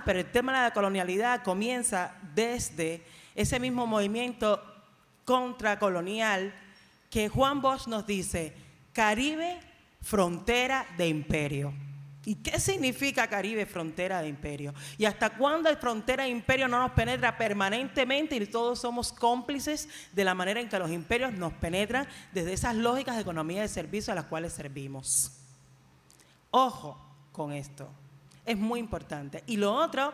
Speaker 10: Pero el tema de la colonialidad comienza desde ese mismo movimiento contracolonial que Juan Bosch nos dice, Caribe, frontera de imperio. ¿Y qué significa Caribe, frontera de imperio? ¿Y hasta cuándo la frontera de imperio no nos penetra permanentemente y todos somos cómplices de la manera en que los imperios nos penetran desde esas lógicas de economía de servicio a las cuales servimos? Ojo con esto, es muy importante. Y lo otro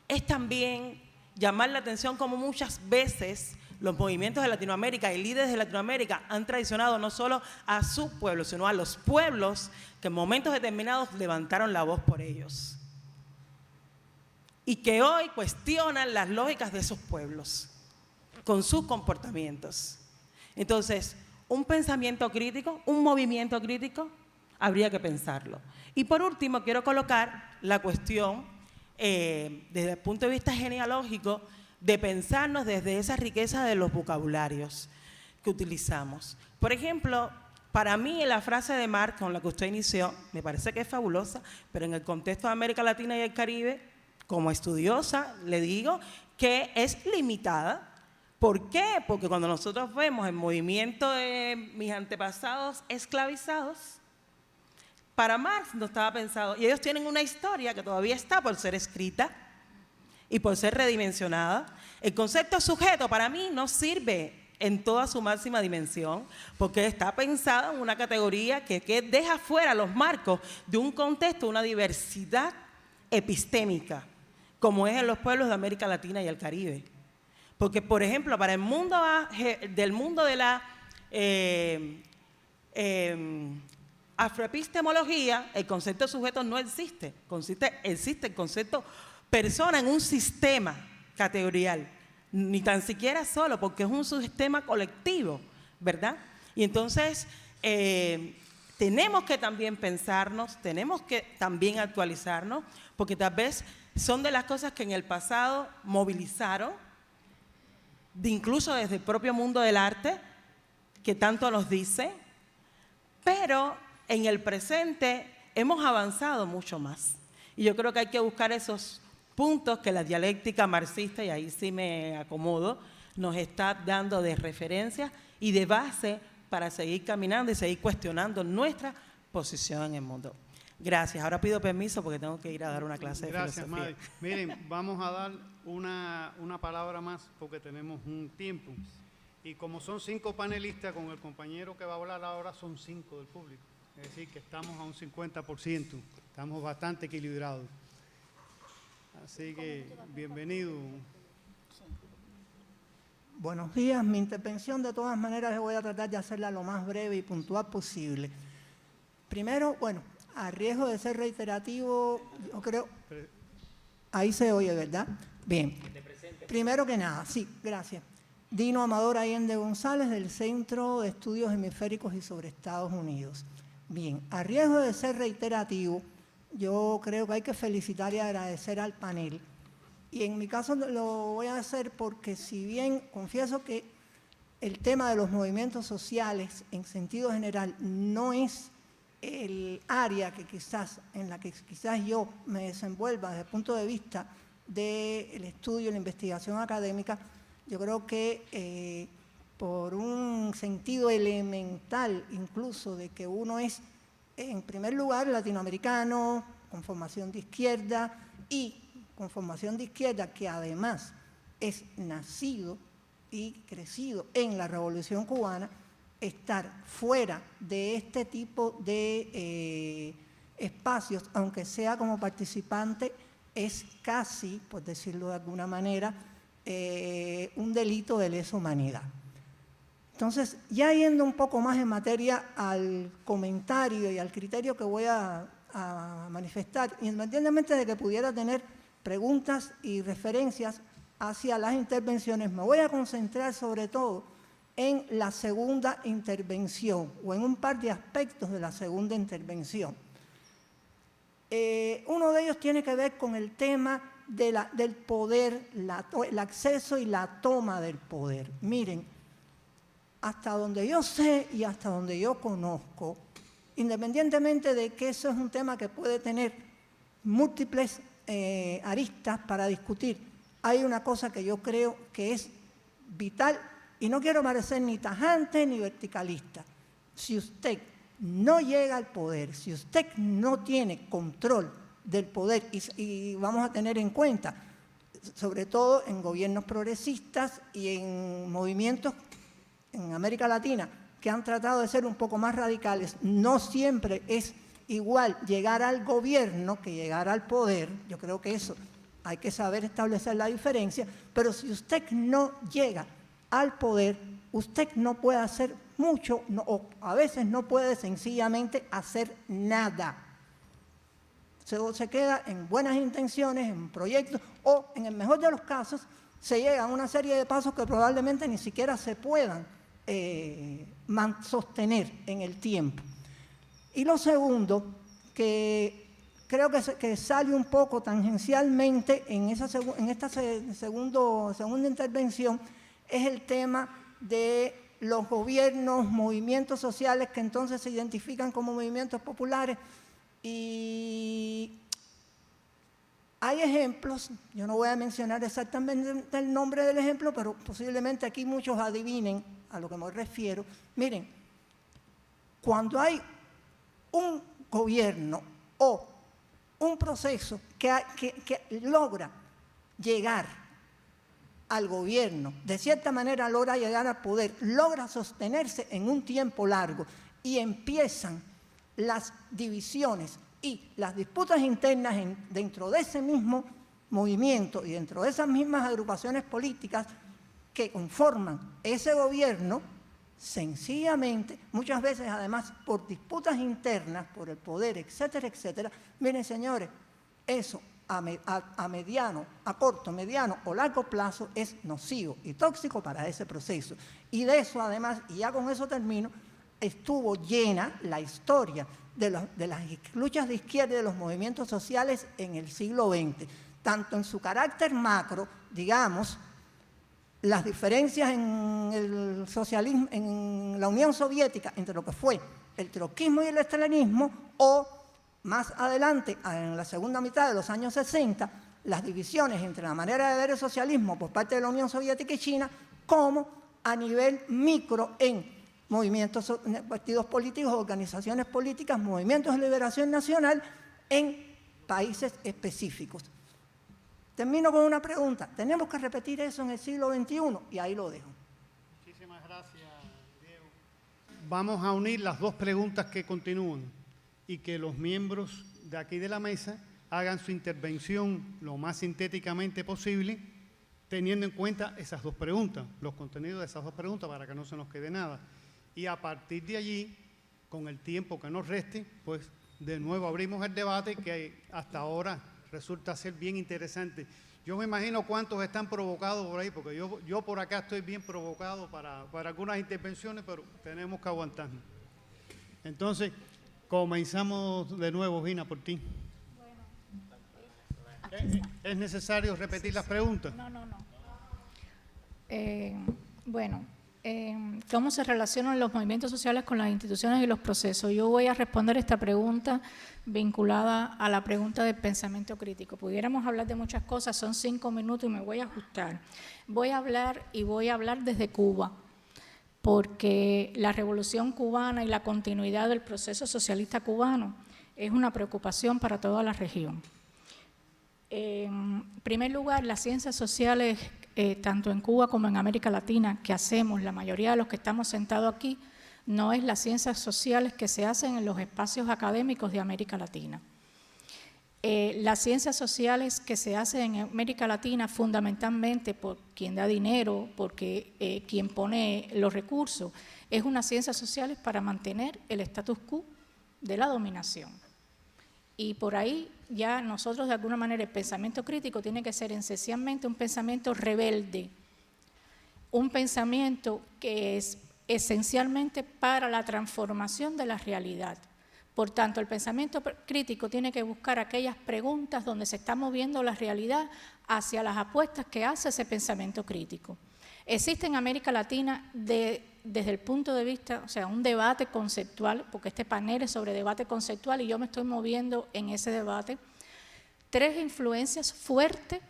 Speaker 10: es también llamar la atención como muchas veces los movimientos de Latinoamérica y líderes de Latinoamérica han traicionado no solo a su pueblo, sino a los pueblos que en momentos determinados levantaron la voz por ellos. Y que hoy cuestionan las lógicas de esos pueblos con sus comportamientos. Entonces, un pensamiento crítico, un movimiento crítico, habría que pensarlo. Y por último, quiero colocar la cuestión desde el punto de vista genealógico de pensarnos desde esa riqueza de los vocabularios que utilizamos. Por ejemplo, para mí la frase de Marx con la que usted inició, me parece que es fabulosa, pero en el contexto de América Latina y el Caribe, como estudiosa, le digo que es limitada. ¿Por qué? Porque cuando nosotros vemos el movimiento de mis antepasados esclavizados, para Marx no estaba pensado, y ellos tienen una historia que todavía está por ser escrita y por ser redimensionada. El concepto sujeto para mí no sirve en toda su máxima dimensión, porque está pensada en una categoría que deja fuera los marcos de un contexto, una diversidad epistémica, como es en los pueblos de América Latina y el Caribe. Porque, por ejemplo, para el mundo del mundo de la afroepistemología, el concepto sujeto no existe. Existe el concepto persona en un sistema categorial, ni tan siquiera solo, porque es un sistema colectivo, ¿verdad? Y entonces tenemos que también pensarnos, tenemos que también actualizarnos, porque tal vez son de las cosas que en el pasado movilizaron, incluso desde el propio mundo del arte, que tanto nos dice, pero en el presente hemos avanzado mucho más. Y yo creo que hay que buscar esos puntos que la dialéctica marxista, y ahí sí me acomodo, nos está dando de referencia y de base para seguir caminando y seguir cuestionando nuestra posición en el mundo. Gracias. Ahora pido permiso porque tengo que ir a dar una clase de filosofía.
Speaker 1: Gracias, Madi. Miren, vamos a dar una palabra más porque tenemos un tiempo. Y como son 5 panelistas, con el compañero que va a hablar ahora son 5 del público. Es decir, que estamos a un 50%. Estamos bastante equilibrados. Así que, bienvenido.
Speaker 11: Buenos días. Mi intervención, de todas maneras, voy a tratar de hacerla lo más breve y puntual posible. Primero, bueno, a riesgo de ser reiterativo, yo creo... Ahí se oye, ¿verdad? Bien. Primero que nada, sí, gracias. Dino Amador Allende González, del Centro de Estudios Hemisféricos y sobre Estados Unidos. Bien, a riesgo de ser reiterativo, yo creo que hay que felicitar y agradecer al panel. Y en mi caso lo voy a hacer porque si bien confieso que el tema de los movimientos sociales en sentido general no es el área que en la que quizás yo me desenvuelva desde el punto de vista del estudio y la investigación académica, yo creo que por un sentido elemental incluso de que uno es, en primer lugar, latinoamericano, con formación de izquierda y con formación de izquierda que además es nacido y crecido en la Revolución Cubana, estar fuera de este tipo de espacios, aunque sea como participante, es casi, por decirlo de alguna manera, un delito de lesa humanidad. Entonces, ya yendo un poco más en materia al comentario y al criterio que voy a manifestar, independientemente de que pudiera tener preguntas y referencias hacia las intervenciones, me voy a concentrar sobre todo en la segunda intervención o en un par de aspectos de la segunda intervención. Uno de ellos tiene que ver con el tema del poder, el acceso y la toma del poder. Miren, hasta donde yo sé y hasta donde yo conozco, independientemente de que eso es un tema que puede tener múltiples aristas para discutir. Hay una cosa que yo creo que es vital, y no quiero parecer ni tajante ni verticalista. Si usted no llega al poder, si usted no tiene control del poder, y vamos a tener en cuenta, sobre todo en gobiernos progresistas y en movimientos en América Latina que han tratado de ser un poco más radicales, no siempre es igual llegar al gobierno que llegar al poder. Yo creo que eso hay que saber establecer la diferencia, pero si usted no llega al poder, usted no puede hacer mucho, o a veces no puede sencillamente hacer nada. Se queda en buenas intenciones, en proyectos, o en el mejor de los casos, se llega a una serie de pasos que probablemente ni siquiera se puedan sostener en el tiempo. Y lo segundo, que creo que sale un poco tangencialmente en esta segunda intervención, es el tema de los gobiernos, movimientos sociales que entonces se identifican como movimientos populares. Y hay ejemplos, yo no voy a mencionar exactamente el nombre del ejemplo, pero posiblemente aquí muchos adivinen a lo que me refiero. Miren, cuando hay un gobierno o un proceso que logra llegar al gobierno, de cierta manera logra llegar al poder, logra sostenerse en un tiempo largo y empiezan las divisiones y las disputas internas dentro de ese mismo movimiento y dentro de esas mismas agrupaciones políticas que conforman ese gobierno, sencillamente, muchas veces además por disputas internas, por el poder, etcétera, etcétera. Miren, señores, eso a mediano, a corto, mediano o largo plazo es nocivo y tóxico para ese proceso. Y de eso además, y ya con eso termino, estuvo llena la historia de las luchas de izquierda y de los movimientos sociales en el siglo XX, tanto en su carácter macro, digamos, las diferencias en el socialismo, en la Unión Soviética, entre lo que fue el trotskismo y el estalinismo, o más adelante, en la segunda mitad de los años 60, las divisiones entre la manera de ver el socialismo por parte de la Unión Soviética y China, como a nivel micro en movimientos, partidos políticos, organizaciones políticas, movimientos de liberación nacional en países específicos. Termino con una pregunta. ¿Tenemos que repetir eso en el siglo XXI? Y ahí lo dejo.
Speaker 1: Muchísimas gracias, Diego. Vamos a unir las dos preguntas que continúan y que los miembros de aquí de la mesa hagan su intervención lo más sintéticamente posible, teniendo en cuenta esas dos preguntas, los contenidos de esas dos preguntas, para que no se nos quede nada. Y a partir de allí, con el tiempo que nos reste, pues de nuevo abrimos el debate que hasta ahora resulta ser bien interesante. Yo me imagino cuántos están provocados por ahí, porque yo por acá estoy bien provocado para algunas intervenciones, pero tenemos que aguantarnos. Entonces, comenzamos de nuevo, Gina, por ti. Bueno. ¿Es necesario repetir las preguntas?
Speaker 2: No. Bueno. ¿Cómo se relacionan los movimientos sociales con las instituciones y los procesos? Yo voy a responder esta pregunta vinculada a la pregunta del pensamiento crítico. Pudiéramos hablar de muchas cosas, son 5 minutos y me voy a ajustar. Voy a hablar desde Cuba, porque la revolución cubana y la continuidad del proceso socialista cubano es una preocupación para toda la región. En primer lugar, las ciencias sociales, tanto en Cuba como en América Latina, que hacemos, la mayoría de los que estamos sentados aquí, no es las ciencias sociales que se hacen en los espacios académicos de América Latina. Las ciencias sociales que se hacen en América Latina fundamentalmente por quien da dinero, porque quien pone los recursos, es unas ciencias sociales para mantener el status quo de la dominación. Y por ahí ya nosotros de alguna manera el pensamiento crítico tiene que ser esencialmente un pensamiento rebelde, un pensamiento que es esencialmente para la transformación de la realidad. Por tanto, el pensamiento crítico tiene que buscar aquellas preguntas donde se está moviendo la realidad hacia las apuestas que hace ese pensamiento crítico. Existe en América Latina, desde el punto de vista, o sea, un debate conceptual, porque este panel es sobre debate conceptual y yo me estoy moviendo en ese debate, 3 influencias fuertes,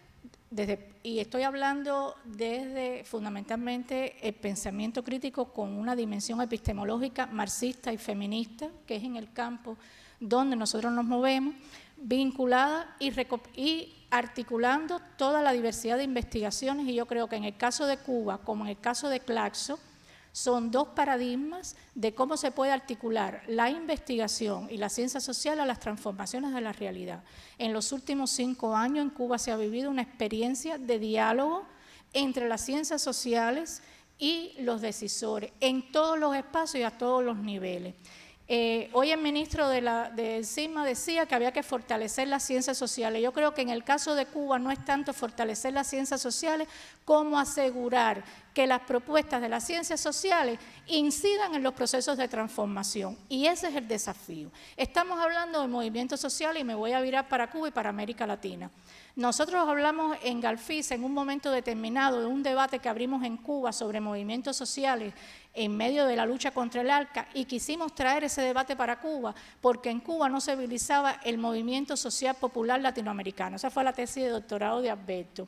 Speaker 2: y estoy hablando desde fundamentalmente el pensamiento crítico con una dimensión epistemológica marxista y feminista, que es en el campo donde nosotros nos movemos, vinculada y articulando toda la diversidad de investigaciones, y yo creo que en el caso de Cuba, como en el caso de Claxo, son 2 paradigmas de cómo se puede articular la investigación y la ciencia social a las transformaciones de la realidad. En los últimos 5 años en Cuba se ha vivido una experiencia de diálogo entre las ciencias sociales y los decisores, en todos los espacios y a todos los niveles. Hoy el ministro de CISMA decía que había que fortalecer las ciencias sociales. Yo creo que en el caso de Cuba no es tanto fortalecer las ciencias sociales como asegurar que las propuestas de las ciencias sociales incidan en los procesos de transformación. Y ese es el desafío. Estamos hablando de movimientos sociales y me voy a virar para Cuba y para América Latina. Nosotros hablamos en Galfisa en un momento determinado de un debate que abrimos en Cuba sobre movimientos sociales en medio de la lucha contra el ALCA, y quisimos traer ese debate para Cuba porque en Cuba no se visibilizaba el movimiento social popular latinoamericano. Esa fue la tesis de doctorado de Alberto.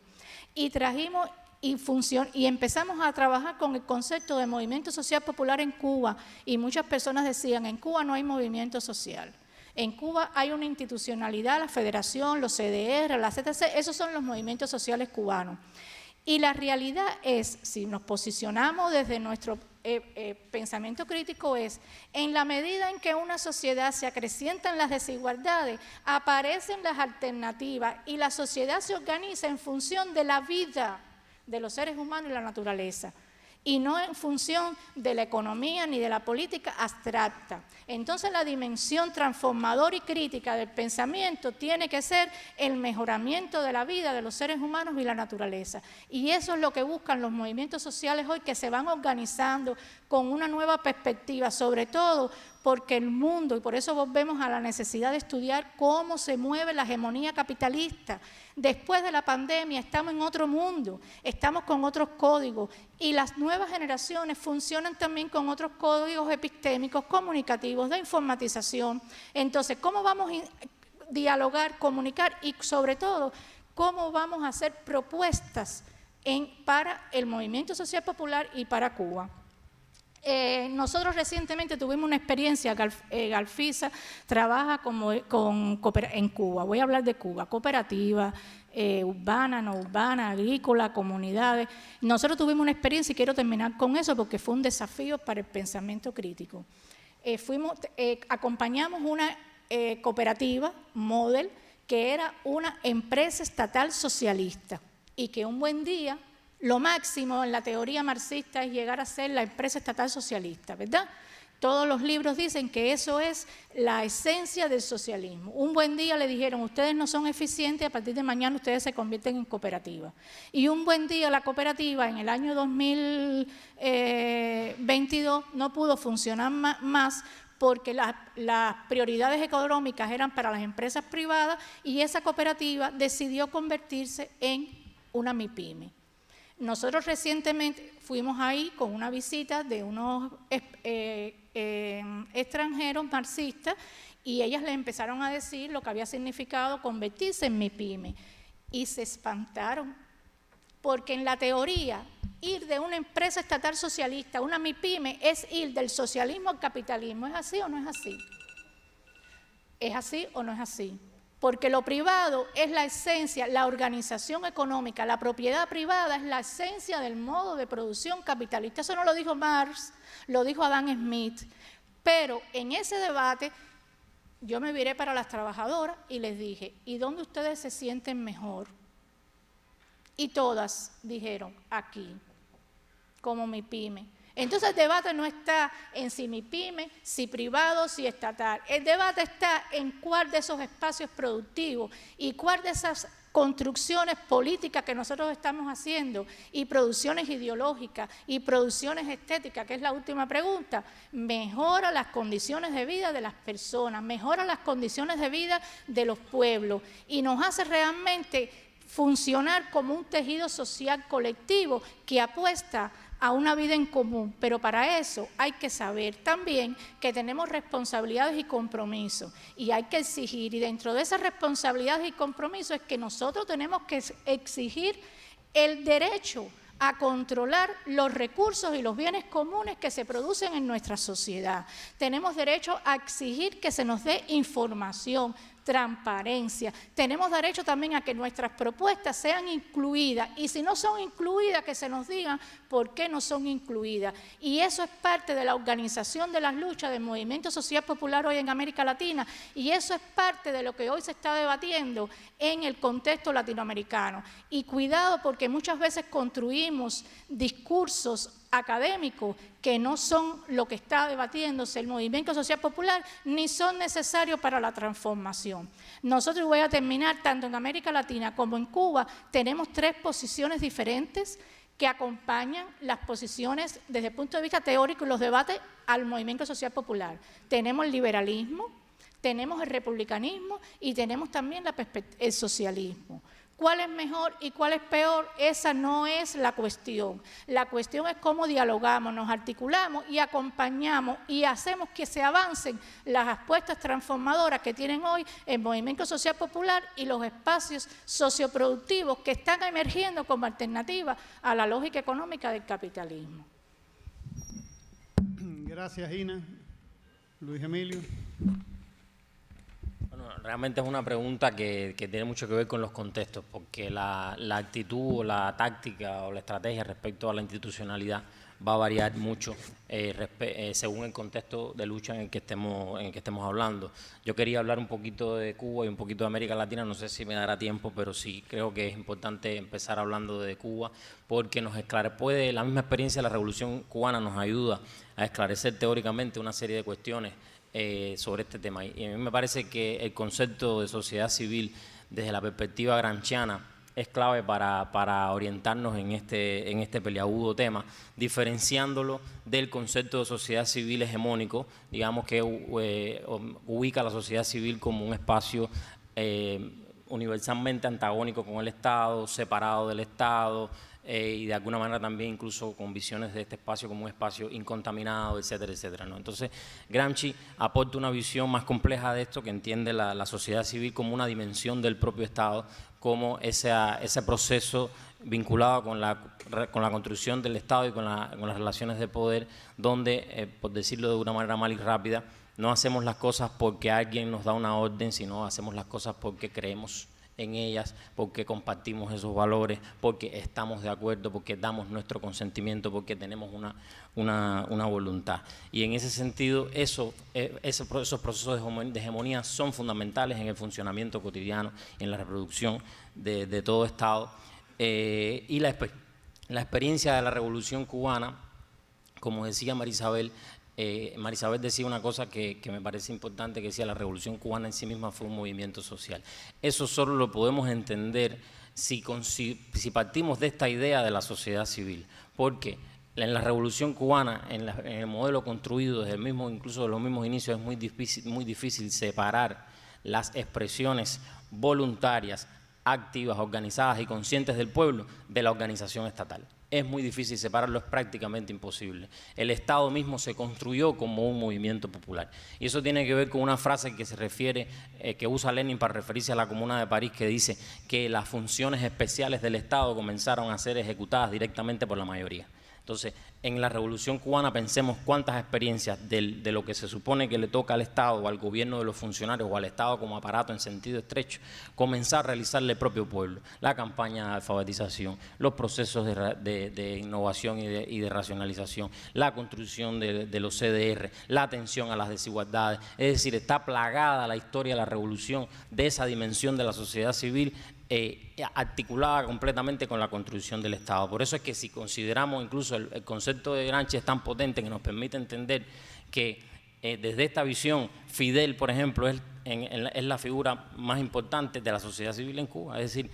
Speaker 2: Y trajimos y empezamos a trabajar con el concepto de movimiento social popular en Cuba, y muchas personas decían, en Cuba no hay movimiento social. En Cuba hay una institucionalidad, la Federación, los CDR, la CTC, esos son los movimientos sociales cubanos. Y la realidad es, si nos posicionamos desde nuestro pensamiento crítico, es, en la medida en que una sociedad se acrecientan las desigualdades, aparecen las alternativas y la sociedad se organiza en función de la vida de los seres humanos y la naturaleza, y no en función de la economía ni de la política abstracta. Entonces la dimensión transformadora y crítica del pensamiento tiene que ser el mejoramiento de la vida de los seres humanos y la naturaleza. Y eso es lo que buscan los movimientos sociales hoy, que se van organizando con una nueva perspectiva, sobre todo porque el mundo, y por eso volvemos a la necesidad de estudiar cómo se mueve la hegemonía capitalista. Después de la pandemia estamos en otro mundo, estamos con otros códigos, y las nuevas generaciones funcionan también con otros códigos epistémicos, comunicativos, de informatización. Entonces, ¿cómo vamos a dialogar, comunicar y, sobre todo, cómo vamos a hacer propuestas para el movimiento social popular y para Cuba? Nosotros recientemente tuvimos una experiencia, Galfisa trabaja en Cuba, voy a hablar de Cuba, cooperativa, urbana, no urbana, agrícola, comunidades. Nosotros tuvimos una experiencia, y quiero terminar con eso porque fue un desafío para el pensamiento crítico. Acompañamos una cooperativa, Model, que era una empresa estatal socialista, y que un buen día, lo máximo en la teoría marxista es llegar a ser la empresa estatal socialista, ¿verdad? Todos los libros dicen que eso es la esencia del socialismo. Un buen día le dijeron, ustedes no son eficientes, a partir de mañana ustedes se convierten en cooperativa. Y un buen día la cooperativa en el año 2022 no pudo funcionar más porque las prioridades económicas eran para las empresas privadas, y esa cooperativa decidió convertirse en una MIPYME. Nosotros recientemente fuimos ahí con una visita de unos extranjeros marxistas, y ellas le empezaron a decir lo que había significado convertirse en MIPYME, y se espantaron, porque en la teoría ir de una empresa estatal socialista a una MIPYME es ir del socialismo al capitalismo. ¿Es así o no es así? ¿Es así o no es así? Porque lo privado es la esencia, la organización económica, la propiedad privada es la esencia del modo de producción capitalista. Eso no lo dijo Marx, lo dijo Adam Smith. Pero en ese debate yo me viré para las trabajadoras y les dije, ¿y dónde ustedes se sienten mejor? Y todas dijeron, aquí, como MIPYME. Entonces el debate no está en si MIPYME, si privado, si estatal. El debate está en cuál de esos espacios productivos y cuál de esas construcciones políticas que nosotros estamos haciendo, y producciones ideológicas y producciones estéticas, que es la última pregunta, mejora las condiciones de vida de las personas, mejora las condiciones de vida de los pueblos, y nos hace realmente funcionar como un tejido social colectivo que apuesta a una vida en común, pero para eso hay que saber también que tenemos responsabilidades y compromisos y hay que exigir, y dentro de esas responsabilidades y compromisos es que nosotros tenemos que exigir el derecho a controlar los recursos y los bienes comunes que se producen en nuestra sociedad. Tenemos derecho a exigir que se nos dé información, transparencia. Tenemos derecho también a que nuestras propuestas sean incluidas y si no son incluidas, que se nos digan por qué no son incluidas. Y eso es parte de la organización de las luchas del movimiento social popular hoy en América Latina y eso es parte de lo que hoy se está debatiendo en el contexto latinoamericano. Y cuidado porque muchas veces construimos discursos académicos que no son lo que está debatiéndose el movimiento social popular ni son necesarios para la transformación. Nosotros, voy a terminar, tanto en América Latina como en Cuba, tenemos 3 posiciones diferentes que acompañan las posiciones desde el punto de vista teórico y los debates al movimiento social popular. Tenemos el liberalismo, tenemos el republicanismo y tenemos también el socialismo. ¿Cuál es mejor y cuál es peor? Esa no es la cuestión. La cuestión es cómo dialogamos, nos articulamos y acompañamos y hacemos que se avancen las apuestas transformadoras que tienen hoy el movimiento social popular y los espacios socioproductivos que están emergiendo como alternativa a la lógica económica del capitalismo.
Speaker 1: Gracias, Gina. Luis Emilio.
Speaker 3: Realmente es una pregunta que tiene mucho que ver con los contextos, porque la actitud o la táctica o la estrategia respecto a la institucionalidad va a variar mucho según el contexto de lucha en el que estemos hablando. Yo quería hablar un poquito de Cuba y un poquito de América Latina, no sé si me dará tiempo, pero sí creo que es importante empezar hablando de Cuba, porque la misma experiencia de la Revolución Cubana nos ayuda a esclarecer teóricamente una serie de cuestiones sobre este tema. Y a mí me parece que el concepto de sociedad civil desde la perspectiva gramsciana es clave para orientarnos en este peliagudo tema, diferenciándolo del concepto de sociedad civil hegemónico, digamos que ubica a la sociedad civil como un espacio universalmente antagónico con el Estado, separado del Estado, y de alguna manera también incluso con visiones de este espacio como un espacio incontaminado, etcétera, etcétera, ¿no? Entonces, Gramsci aporta una visión más compleja de esto, que entiende la sociedad civil como una dimensión del propio Estado, como ese proceso vinculado con la construcción del Estado y con las relaciones de poder, donde, por decirlo de una manera mal y rápida, no hacemos las cosas porque alguien nos da una orden, sino hacemos las cosas porque creemos en ellas, porque compartimos esos valores, porque estamos de acuerdo, porque damos nuestro consentimiento, porque tenemos una voluntad. Y en ese sentido, esos procesos de hegemonía son fundamentales en el funcionamiento cotidiano, en la reproducción de todo Estado. Y la experiencia de la Revolución Cubana, como decía Marisabel, Marisabel decía una cosa que me parece importante, que decía: la Revolución Cubana en sí misma fue un movimiento social. Eso solo lo podemos entender si partimos de esta idea de la sociedad civil, porque en la Revolución Cubana, en el modelo construido desde incluso de los mismos inicios, es muy difícil separar las expresiones voluntarias, activas, organizadas y conscientes del pueblo de la organización estatal. Es muy difícil separarlo, es prácticamente imposible. El Estado mismo se construyó como un movimiento popular. Y eso tiene que ver con una frase que se refiere, que usa Lenin para referirse a la Comuna de París, que dice que las funciones especiales del Estado comenzaron a ser ejecutadas directamente por la mayoría. Entonces, en la Revolución Cubana pensemos cuántas experiencias de lo que se supone que le toca al Estado o al gobierno de los funcionarios o al Estado como aparato en sentido estrecho, comenzar a realizarle el propio pueblo, la campaña de alfabetización, los procesos de innovación y de racionalización, la construcción de los CDR, la atención a las desigualdades. Es decir, está plagada la historia de la Revolución de esa dimensión de la sociedad civil, articulada completamente con la construcción del Estado. Por eso es que si consideramos incluso el concepto de Gramsci es tan potente que nos permite entender que desde esta visión Fidel, por ejemplo, es la figura más importante de la sociedad civil en Cuba. Es decir,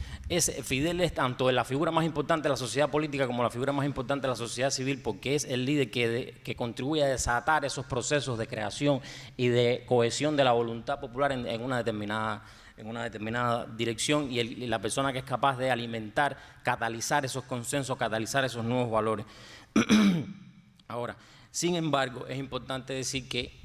Speaker 3: Fidel es tanto la figura más importante de la sociedad política como la figura más importante de la sociedad civil, porque es el líder que contribuye a desatar esos procesos de creación y de cohesión de la voluntad popular en una determinada en una determinada dirección y la persona que es capaz de alimentar, catalizar esos consensos, catalizar esos nuevos valores. Ahora, sin embargo, es importante decir que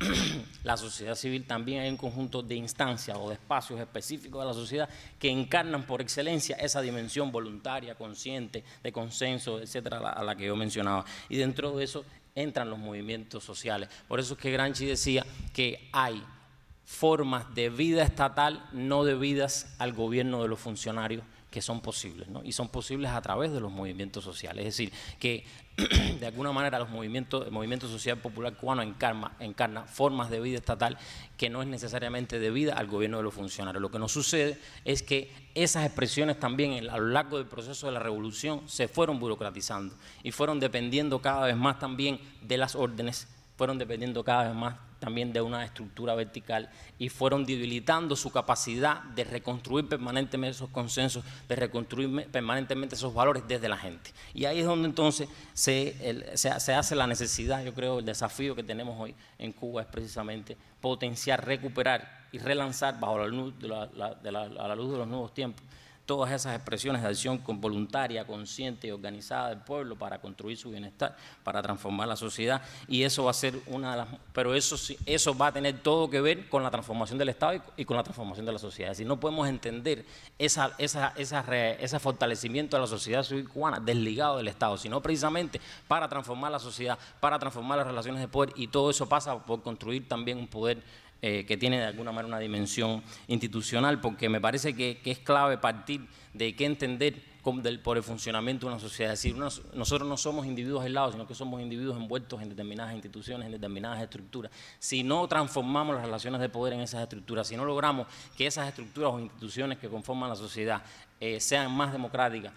Speaker 3: la sociedad civil también hay un conjunto de instancias o de espacios específicos de la sociedad que encarnan por excelencia esa dimensión voluntaria, consciente, de consenso, etcétera, a la que yo mencionaba. Y dentro de eso entran los movimientos sociales. Por eso es que Gramsci decía que hay formas de vida estatal no debidas al gobierno de los funcionarios que son posibles, ¿no? Y son posibles a través de los movimientos sociales. Es decir, que de alguna manera el movimiento social popular cubano encarna formas de vida estatal que no es necesariamente debida al gobierno de los funcionarios. Lo que nos sucede es que esas expresiones también a lo largo del proceso de la revolución se fueron burocratizando y fueron dependiendo cada vez más también de las órdenes, fueron dependiendo cada vez más también de una estructura vertical y fueron debilitando su capacidad de reconstruir permanentemente esos consensos, de reconstruir permanentemente esos valores desde la gente. Y ahí es donde entonces se hace la necesidad, yo creo, el desafío que tenemos hoy en Cuba es precisamente potenciar, recuperar y relanzar bajo la luz de los nuevos tiempos todas esas expresiones de acción voluntaria, consciente y organizada del pueblo para construir su bienestar, para transformar la sociedad, y eso va a ser una de las... Pero eso va a tener todo que ver con la transformación del Estado y con la transformación de la sociedad. Es decir, no podemos entender ese fortalecimiento de la sociedad civil cubana desligado del Estado, sino precisamente para transformar la sociedad, para transformar las relaciones de poder, y todo eso pasa por construir también un poder que tiene de alguna manera una dimensión institucional, porque me parece que es clave partir de qué entender por el funcionamiento de una sociedad. Es decir, nosotros no somos individuos aislados, sino que somos individuos envueltos en determinadas instituciones, en determinadas estructuras. Si no transformamos las relaciones de poder en esas estructuras, si no logramos que esas estructuras o instituciones que conforman la sociedad sean más democráticas,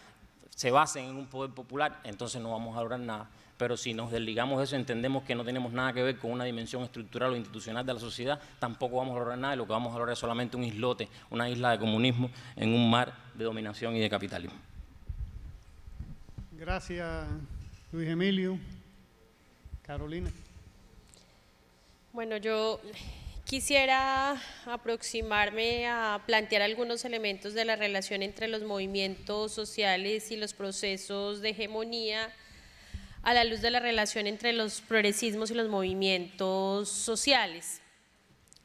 Speaker 3: se basen en un poder popular, entonces no vamos a lograr nada. Pero si nos desligamos de eso, entendemos que no tenemos nada que ver con una dimensión estructural o institucional de la sociedad, tampoco vamos a lograr nada, y lo que vamos a lograr es solamente un islote, una isla de comunismo en un mar de dominación y de capitalismo.
Speaker 1: Gracias, Luis Emilio. Carolina.
Speaker 4: Bueno, yo quisiera aproximarme a plantear algunos elementos de la relación entre los movimientos sociales y los procesos de hegemonía a la luz de la relación entre los progresismos y los movimientos sociales.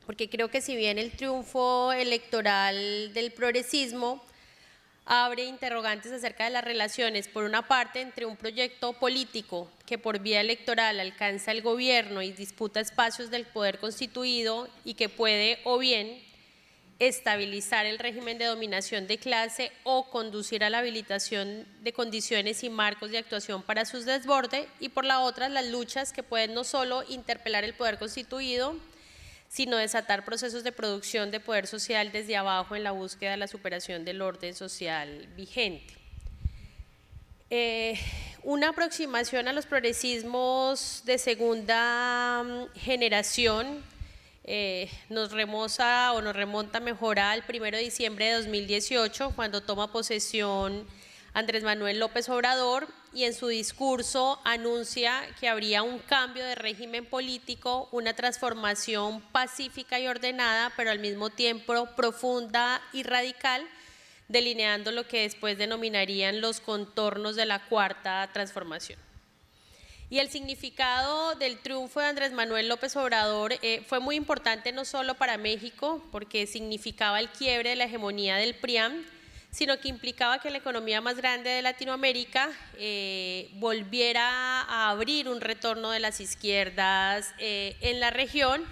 Speaker 4: Porque creo que si bien el triunfo electoral del progresismo abre interrogantes acerca de las relaciones, por una parte, entre un proyecto político que por vía electoral alcanza el gobierno y disputa espacios del poder constituido y que puede o bien estabilizar el régimen de dominación de clase o conducir a la habilitación de condiciones y marcos de actuación para su desborde, y por la otra las luchas que pueden no solo interpelar el poder constituido, sino desatar procesos de producción de poder social desde abajo en la búsqueda de la superación del orden social vigente. Una aproximación a los progresismos de segunda generación nos remonta mejor al 1 de diciembre de 2018, cuando toma posesión Andrés Manuel López Obrador y en su discurso anuncia que habría un cambio de régimen político, una transformación pacífica y ordenada, pero al mismo tiempo profunda y radical, delineando lo que después denominarían los contornos de la cuarta transformación. Y el significado del triunfo de Andrés Manuel López Obrador fue muy importante no solo para México, porque significaba el quiebre de la hegemonía del PRIAM, sino que implicaba que la economía más grande de Latinoamérica volviera a abrir un retorno de las izquierdas en la región,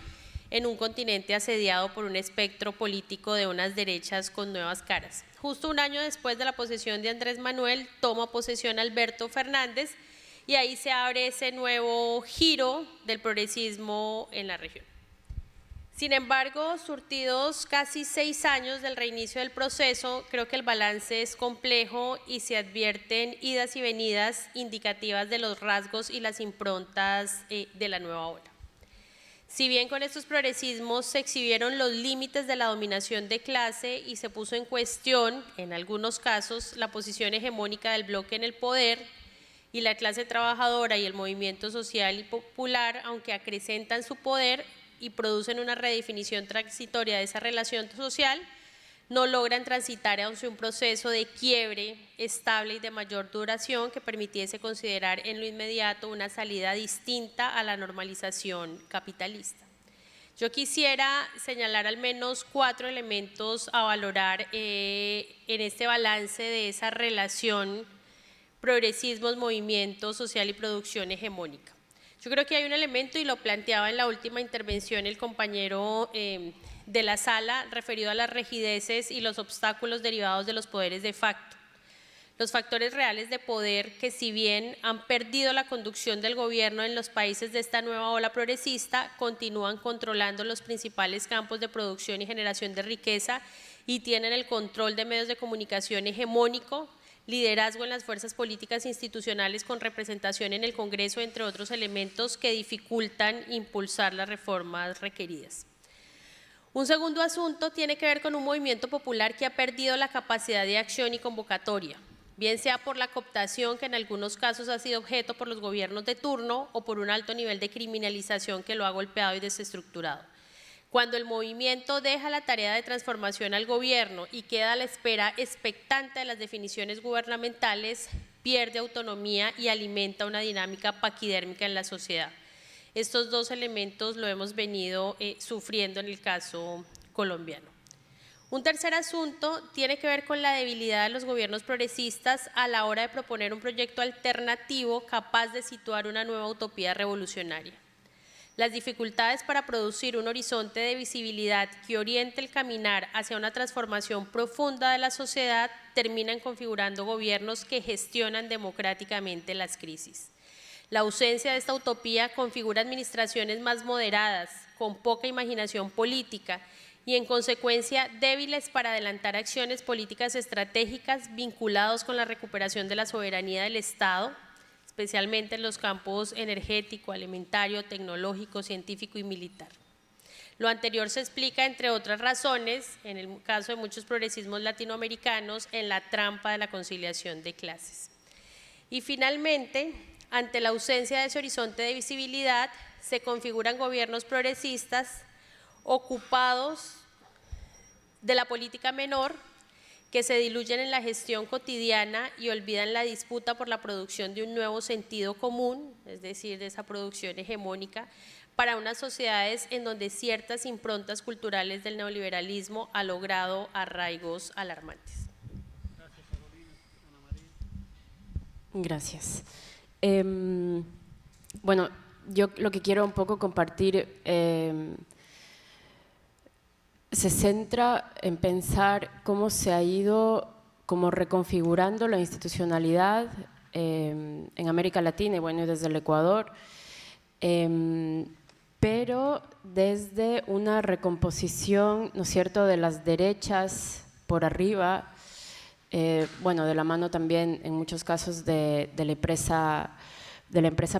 Speaker 4: en un continente asediado por un espectro político de unas derechas con nuevas caras. Justo un año después de la posesión de Andrés Manuel, toma posesión Alberto Fernández, y ahí se abre ese nuevo giro del progresismo en la región. Sin embargo, surtidos casi 6 años del reinicio del proceso, creo que el balance es complejo y se advierten idas y venidas indicativas de los rasgos y las improntas de la nueva ola. Si bien con estos progresismos se exhibieron los límites de la dominación de clase y se puso en cuestión, en algunos casos, la posición hegemónica del bloque en el poder, y la clase trabajadora y el movimiento social y popular, aunque acrecentan su poder y producen una redefinición transitoria de esa relación social, no logran transitar hacia un proceso de quiebre estable y de mayor duración que permitiese considerar en lo inmediato una salida distinta a la normalización capitalista. Yo quisiera señalar al menos 4 elementos a valorar en este balance de esa relación progresismos, movimiento social y producción hegemónica. Yo creo que hay un elemento, y lo planteaba en la última intervención el compañero de la sala, referido a las rigideces y los obstáculos derivados de los poderes de facto. Los factores reales de poder que, si bien han perdido la conducción del gobierno en los países de esta nueva ola progresista, continúan controlando los principales campos de producción y generación de riqueza y tienen el control de medios de comunicación hegemónico, liderazgo en las fuerzas políticas institucionales con representación en el Congreso, entre otros elementos que dificultan impulsar las reformas requeridas. Un segundo asunto tiene que ver con un movimiento popular que ha perdido la capacidad de acción y convocatoria, bien sea por la cooptación, que en algunos casos ha sido objeto por los gobiernos de turno, o por un alto nivel de criminalización que lo ha golpeado y desestructurado. Cuando el movimiento deja la tarea de transformación al gobierno y queda a la espera expectante de las definiciones gubernamentales, pierde autonomía y alimenta una dinámica paquidérmica en la sociedad. Estos dos elementos lo hemos venido sufriendo en el caso colombiano. Un tercer asunto tiene que ver con la debilidad de los gobiernos progresistas a la hora de proponer un proyecto alternativo capaz de situar una nueva utopía revolucionaria. Las dificultades para producir un horizonte de visibilidad que oriente el caminar hacia una transformación profunda de la sociedad terminan configurando gobiernos que gestionan democráticamente las crisis. La ausencia de esta utopía configura administraciones más moderadas, con poca imaginación política y, en consecuencia, débiles para adelantar acciones políticas estratégicas vinculados con la recuperación de la soberanía del Estado, especialmente en los campos energético, alimentario, tecnológico, científico y militar. Lo anterior se explica, entre otras razones, en el caso de muchos progresismos latinoamericanos, en la trampa de la conciliación de clases. Y finalmente, ante la ausencia de ese horizonte de visibilidad, se configuran gobiernos progresistas ocupados de la política menor, que se diluyen en la gestión cotidiana y olvidan la disputa por la producción de un nuevo sentido común, es decir, de esa producción hegemónica, para unas sociedades en donde ciertas improntas culturales del neoliberalismo han logrado arraigos alarmantes.
Speaker 5: Gracias. Bueno, yo lo que quiero un poco compartir se centra en pensar cómo se ha ido como reconfigurando la institucionalidad en América Latina y bueno, desde el Ecuador, pero desde una recomposición, ¿no es cierto?, de las derechas por arriba, bueno, de la mano también en muchos casos de la empresa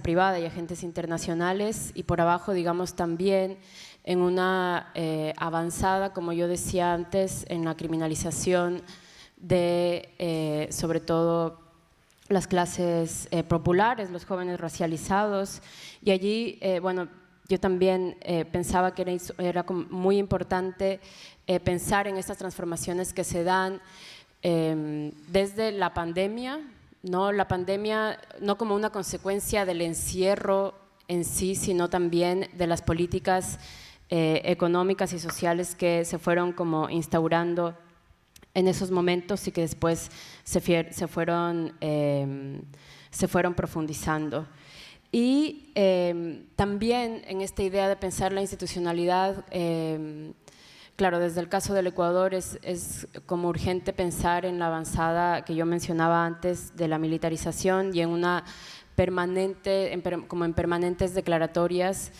Speaker 5: privada y agentes internacionales, y por abajo, digamos, también en una avanzada, como yo decía antes, en la criminalización de, sobre todo, las clases populares, los jóvenes racializados. Y allí, bueno, yo también pensaba que era muy importante pensar en estas transformaciones que se dan desde la pandemia, ¿no? La pandemia no como una consecuencia del encierro en sí, sino también de las políticas económicas y sociales que se fueron como instaurando en esos momentos y que después se fueron profundizando. Y también en esta idea de pensar la institucionalidad, claro, desde el caso del Ecuador es como urgente pensar en la avanzada que yo mencionaba antes de la militarización y en una permanente, como en permanentes declaratorias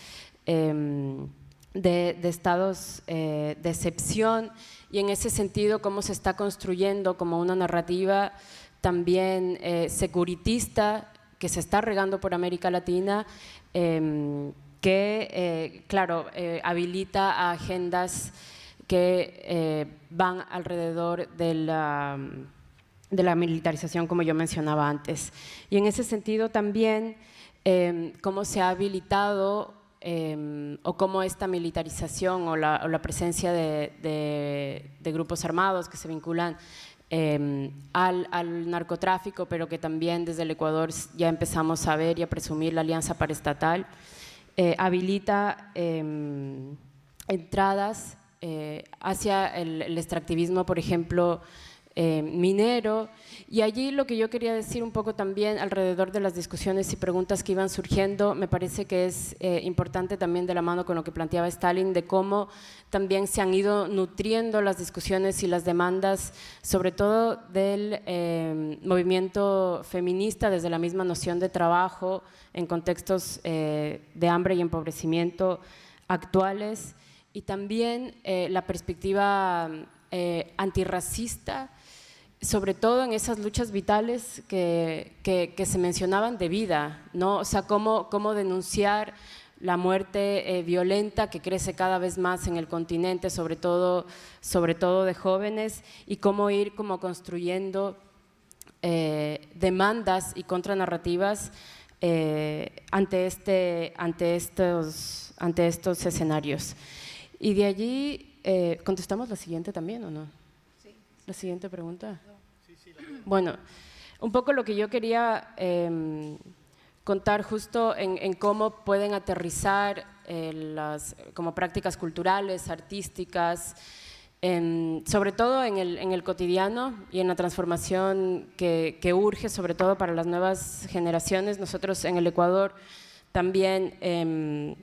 Speaker 5: de estados de excepción, y en ese sentido cómo se está construyendo como una narrativa también securitista que se está regando por América Latina, que, claro, habilita a agendas que van alrededor de la militarización, como yo mencionaba antes. Y en ese sentido también, cómo se ha habilitado o cómo esta militarización o la presencia de grupos armados que se vinculan al narcotráfico, pero que también desde el Ecuador ya empezamos a ver y a presumir la alianza paraestatal, habilita entradas hacia el extractivismo, por ejemplo, minero. Y allí lo que yo quería decir un poco también alrededor de las discusiones y preguntas que iban surgiendo, me parece que es importante también de la mano con lo que planteaba Stalin, de cómo también se han ido nutriendo las discusiones y las demandas, sobre todo del movimiento feminista, desde la misma noción de trabajo en contextos de hambre y empobrecimiento actuales, y también la perspectiva antirracista, sobre todo en esas luchas vitales que se mencionaban de vida, ¿no? O sea, cómo denunciar la muerte violenta que crece cada vez más en el continente, sobre todo de jóvenes, y cómo ir como construyendo demandas y contranarrativas ante estos escenarios. Y de allí, ¿contestamos la siguiente también o no? Sí. ¿La siguiente pregunta? Bueno, un poco lo que yo quería contar justo en cómo pueden aterrizar las como prácticas culturales, artísticas, sobre todo en el cotidiano y en la transformación que urge, sobre todo para las nuevas generaciones. Nosotros en el Ecuador también,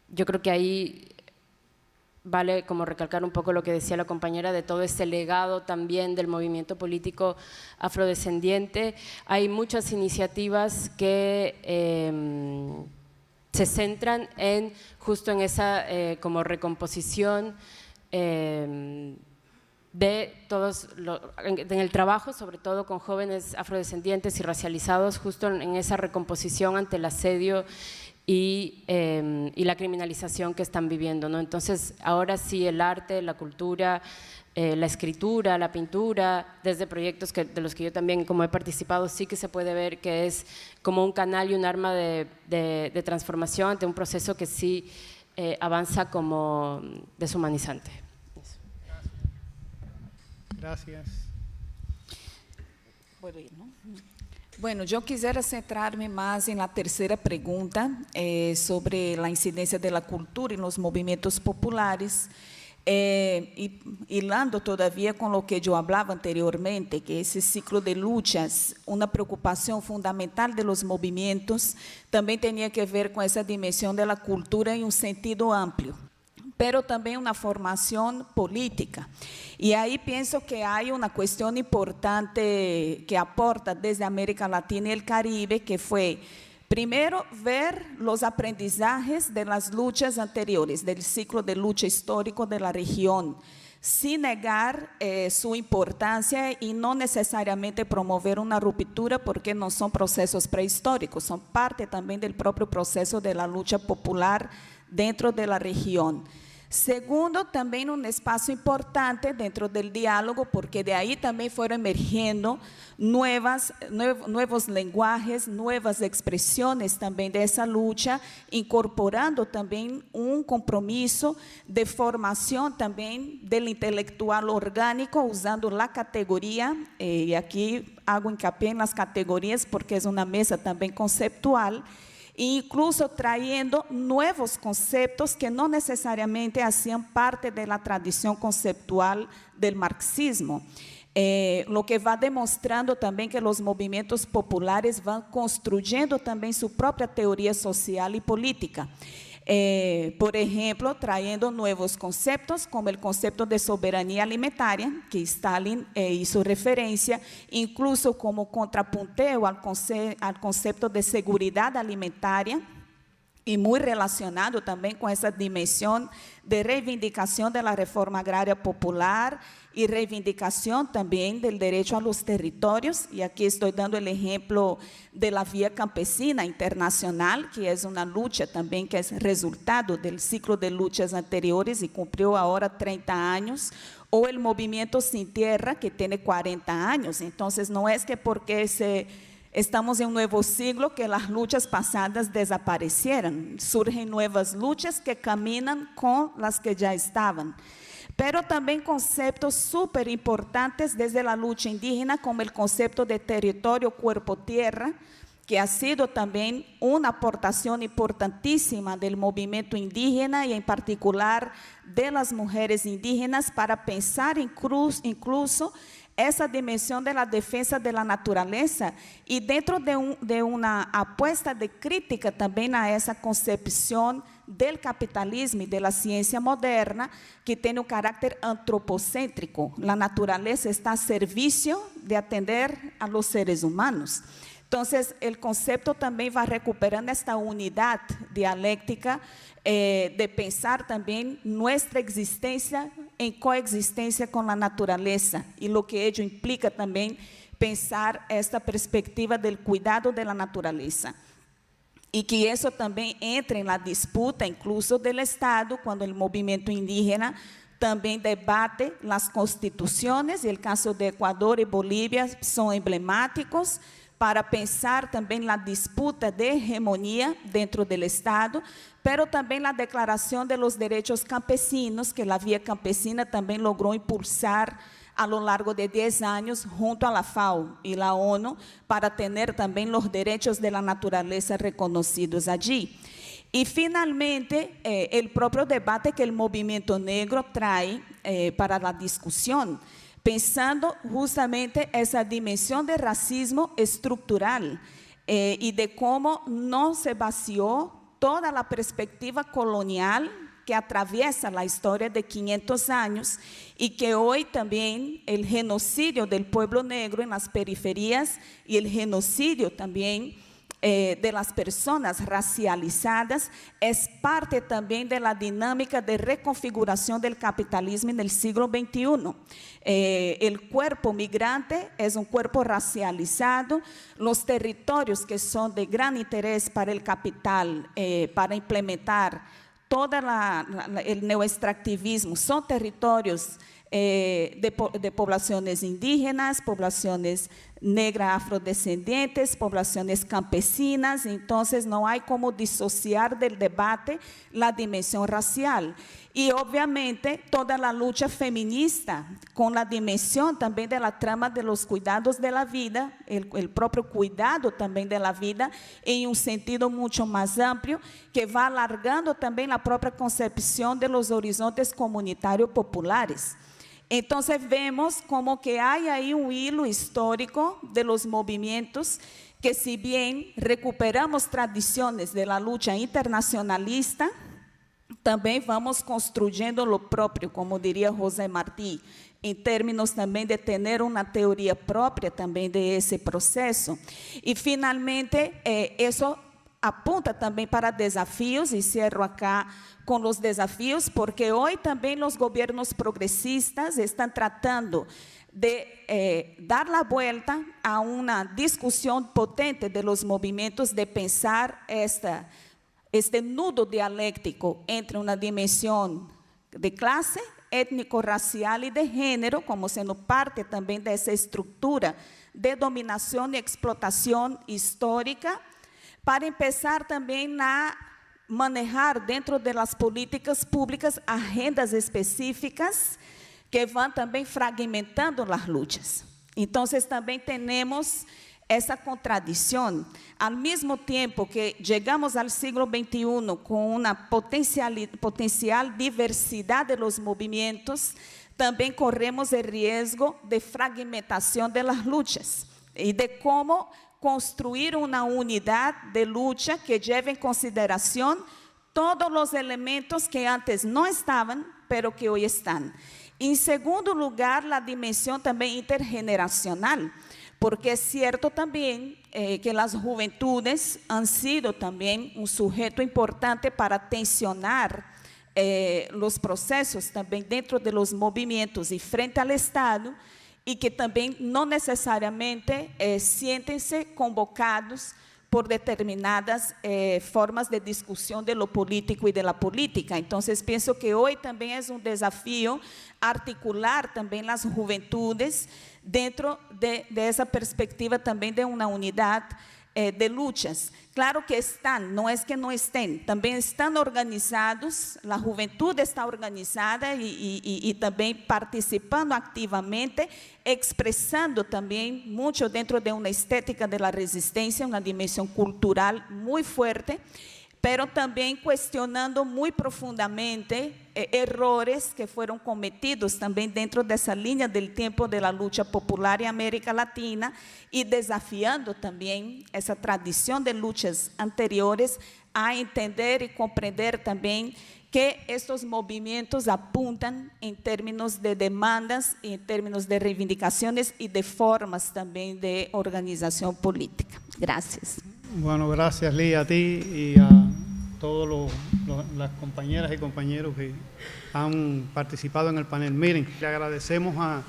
Speaker 5: yo creo que ahí vale como recalcar un poco lo que decía la compañera de todo ese legado también del movimiento político afrodescendiente. Hay muchas iniciativas que se centran justo en esa como recomposición de todos en el trabajo, sobre todo con jóvenes afrodescendientes y racializados, justo en esa recomposición ante el asedio y la criminalización que están viviendo, ¿no? Entonces, ahora sí el arte, la cultura, la escritura, la pintura, desde proyectos de los que yo también como he participado, sí que se puede ver que es como un canal y un arma de transformación ante un proceso que sí avanza como deshumanizante. Eso.
Speaker 1: Gracias.
Speaker 6: Bueno, yo quisiera centrarme más en la tercera pregunta sobre la incidencia de la cultura en los movimientos populares, hilando todavía con lo que yo hablaba anteriormente, que ese ciclo de luchas, una preocupación fundamental de los movimientos, también tenía que ver con esa dimensión de la cultura en un sentido amplio, pero también una formación política. Y ahí pienso que hay una cuestión importante que aporta desde América Latina y el Caribe, que fue, primero, ver los aprendizajes de las luchas anteriores, del ciclo de lucha histórico de la región, sin negar su importancia y no necesariamente promover una ruptura, porque no son procesos prehistóricos, son parte también del propio proceso de la lucha popular dentro de la región. Segundo, también un espacio importante dentro del diálogo, porque de ahí también fueron emergiendo nuevos lenguajes, nuevas expresiones también de esa lucha, incorporando también un compromiso de formación también del intelectual orgánico, usando la categoría, y aquí hago hincapié en las categorías porque es una mesa también conceptual, incluso trayendo nuevos conceptos que no necesariamente hacían parte de la tradición conceptual del marxismo. Lo que va demostrando también que los movimientos populares van construyendo también su propia teoría social y política. Por ejemplo, trayendo nuevos conceptos, como el concepto de soberanía alimentaria, que Stalin hizo referencia, incluso como contrapunteo al concepto de seguridad alimentaria, y muy relacionado también con esa dimensión de reivindicación de la reforma agraria popular y reivindicación también del derecho a los territorios. Y aquí estoy dando el ejemplo de la Vía Campesina Internacional, que es una lucha también que es resultado del ciclo de luchas anteriores y cumplió ahora 30 años, o el Movimiento Sin Tierra, que tiene 40 años. Entonces, no es que porque se Estamos en un nuevo siglo que las luchas pasadas desaparecieron. Surgen nuevas luchas que caminan con las que ya estaban. Pero también conceptos súper importantes desde la lucha indígena, como el concepto de territorio, cuerpo, tierra, que ha sido también una aportación importantísima del movimiento indígena y en particular de las mujeres indígenas para pensar incluso esa dimensión de la defensa de la naturaleza y dentro de una apuesta de crítica también a esa concepción del capitalismo y de la ciencia moderna que tiene un carácter antropocéntrico. La naturaleza está a servicio de atender a los seres humanos. Entonces, el concepto también va recuperando esta unidad dialéctica de pensar también nuestra existencia en coexistencia con la naturaleza y lo que ello implica también pensar esta perspectiva del cuidado de la naturaleza. Y que eso también entre en la disputa incluso del Estado cuando el movimiento indígena también debate las constituciones, y el caso de Ecuador y Bolivia son emblemáticos para pensar también la disputa de hegemonía dentro del Estado, pero también la declaración de los derechos campesinos que la Vía Campesina también logró impulsar a lo largo de 10 años junto a la FAO y la ONU para tener también los derechos de la naturaleza reconocidos allí. Y finalmente, el propio debate que el movimiento negro trae para la discusión, pensando justamente esa dimensión de racismo estructural y de cómo no se vació toda la perspectiva colonial que atraviesa la historia de 500 años y que hoy también el genocidio del pueblo negro en las periferias y el genocidio también de las personas racializadas es parte también de la dinámica de reconfiguración del capitalismo en el siglo XXI. El cuerpo migrante es un cuerpo racializado, los territorios que son de gran interés para el capital, para implementar todo el neoextractivismo, son territorios de poblaciones indígenas, poblaciones negras afrodescendientes, poblaciones campesinas. Entonces no hay como disociar del debate la dimensión racial. Y obviamente toda la lucha feminista con la dimensión también de la trama de los cuidados de la vida, el propio cuidado también de la vida en un sentido mucho más amplio que va alargando también la propia concepción de los horizontes comunitarios populares. Entonces vemos como que hay ahí un hilo histórico de los movimientos que, si bien recuperamos tradiciones de la lucha internacionalista, también vamos construyendo lo propio, como diría José Martí, en términos también de tener una teoría propia también de ese proceso. Y finalmente eso apunta también para desafíos, y cierro acá con los desafíos, porque hoy también los gobiernos progresistas están tratando de dar la vuelta a una discusión potente de los movimientos, de pensar este nudo dialéctico entre una dimensión de clase, étnico-racial y de género, como siendo parte también de esa estructura de dominación y explotación histórica, para empezar también a manejar dentro de las políticas públicas agendas específicas que van también fragmentando las luchas. Entonces también tenemos esa contradicción. Al mismo tiempo que llegamos al siglo XXI con una potencial diversidad de los movimientos, también corremos el riesgo de fragmentación de las luchas y de cómo construir una unidad de lucha que lleve en consideración todos los elementos que antes no estaban, pero que hoy están. En segundo lugar, la dimensión también intergeneracional, porque es cierto también que las juventudes han sido también un sujeto importante para tensionar los procesos también dentro de los movimientos y frente al Estado, y que también no necesariamente siéntense convocados por determinadas formas de discusión de lo político y de la política. Entonces pienso que hoy también es un desafío articular también las juventudes dentro de esa perspectiva también de una unidad de luchas. Claro que están, no es que no estén, también están organizados, la juventud está organizada y también participando activamente, expresando también mucho dentro de una estética de la resistencia, una dimensión cultural muy fuerte, pero también cuestionando muy profundamente errores que fueron cometidos también dentro de esa línea del tiempo de la lucha popular en América Latina y desafiando también esa tradición de luchas anteriores a entender y comprender también que estos movimientos apuntan en términos de demandas, en términos de reivindicaciones y de formas también de organización política. Gracias.
Speaker 1: Bueno, gracias, Lee, a ti y a todas las compañeras y compañeros que han participado en el panel. Miren, le agradecemos a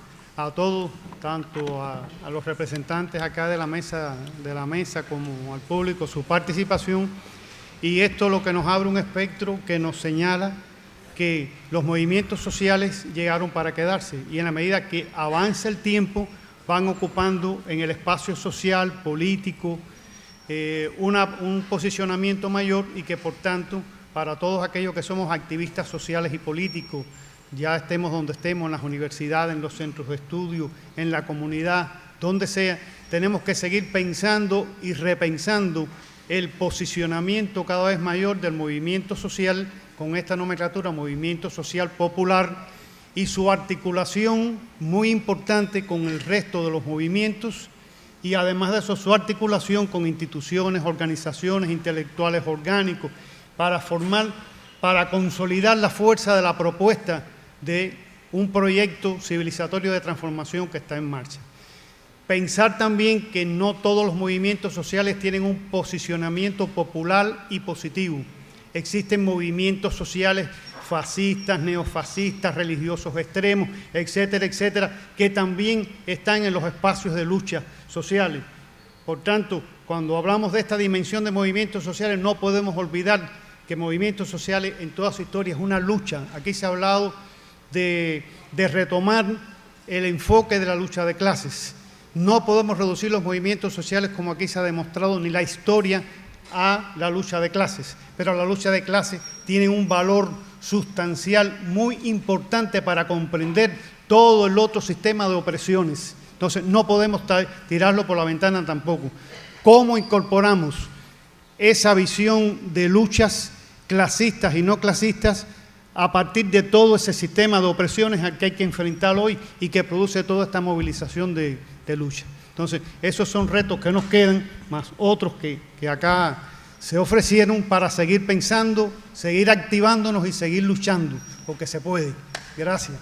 Speaker 1: todos, tanto a los representantes acá de la mesa como al público, su participación. Y esto lo que nos abre un espectro que nos señala que los movimientos sociales llegaron para quedarse y en la medida que avanza el tiempo van ocupando en el espacio social, político, un posicionamiento mayor y que por tanto para todos aquellos que somos activistas sociales y políticos, ya estemos donde estemos, en las universidades, en los centros de estudio, en la comunidad, donde sea, tenemos que seguir pensando y repensando el posicionamiento cada vez mayor del movimiento social con esta nomenclatura, movimiento social popular, y su articulación muy importante con el resto de los movimientos y además de eso su articulación con instituciones, organizaciones, intelectuales orgánicos para consolidar la fuerza de la propuesta de un proyecto civilizatorio de transformación que está en marcha. Pensar también que no todos los movimientos sociales tienen un posicionamiento popular y positivo. Existen movimientos sociales fascistas, neofascistas, religiosos extremos, etcétera, etcétera, que también están en los espacios de lucha sociales. Por tanto, cuando hablamos de esta dimensión de movimientos sociales, no podemos olvidar que movimientos sociales en toda su historia es una lucha. Aquí se ha hablado de retomar el enfoque de la lucha de clases. No podemos reducir los movimientos sociales, como aquí se ha demostrado, ni la historia a la lucha de clases, pero la lucha de clases tiene un valor sustancial muy importante para comprender todo el otro sistema de opresiones. Entonces, no podemos tirarlo por la ventana tampoco. ¿Cómo incorporamos esa visión de luchas clasistas y no clasistas a partir de todo ese sistema de opresiones al que hay que enfrentar hoy y que produce toda esta movilización de lucha? Entonces, esos son retos que nos quedan, más otros que acá se ofrecieron para seguir pensando, seguir activándonos y seguir luchando, porque se puede. Gracias.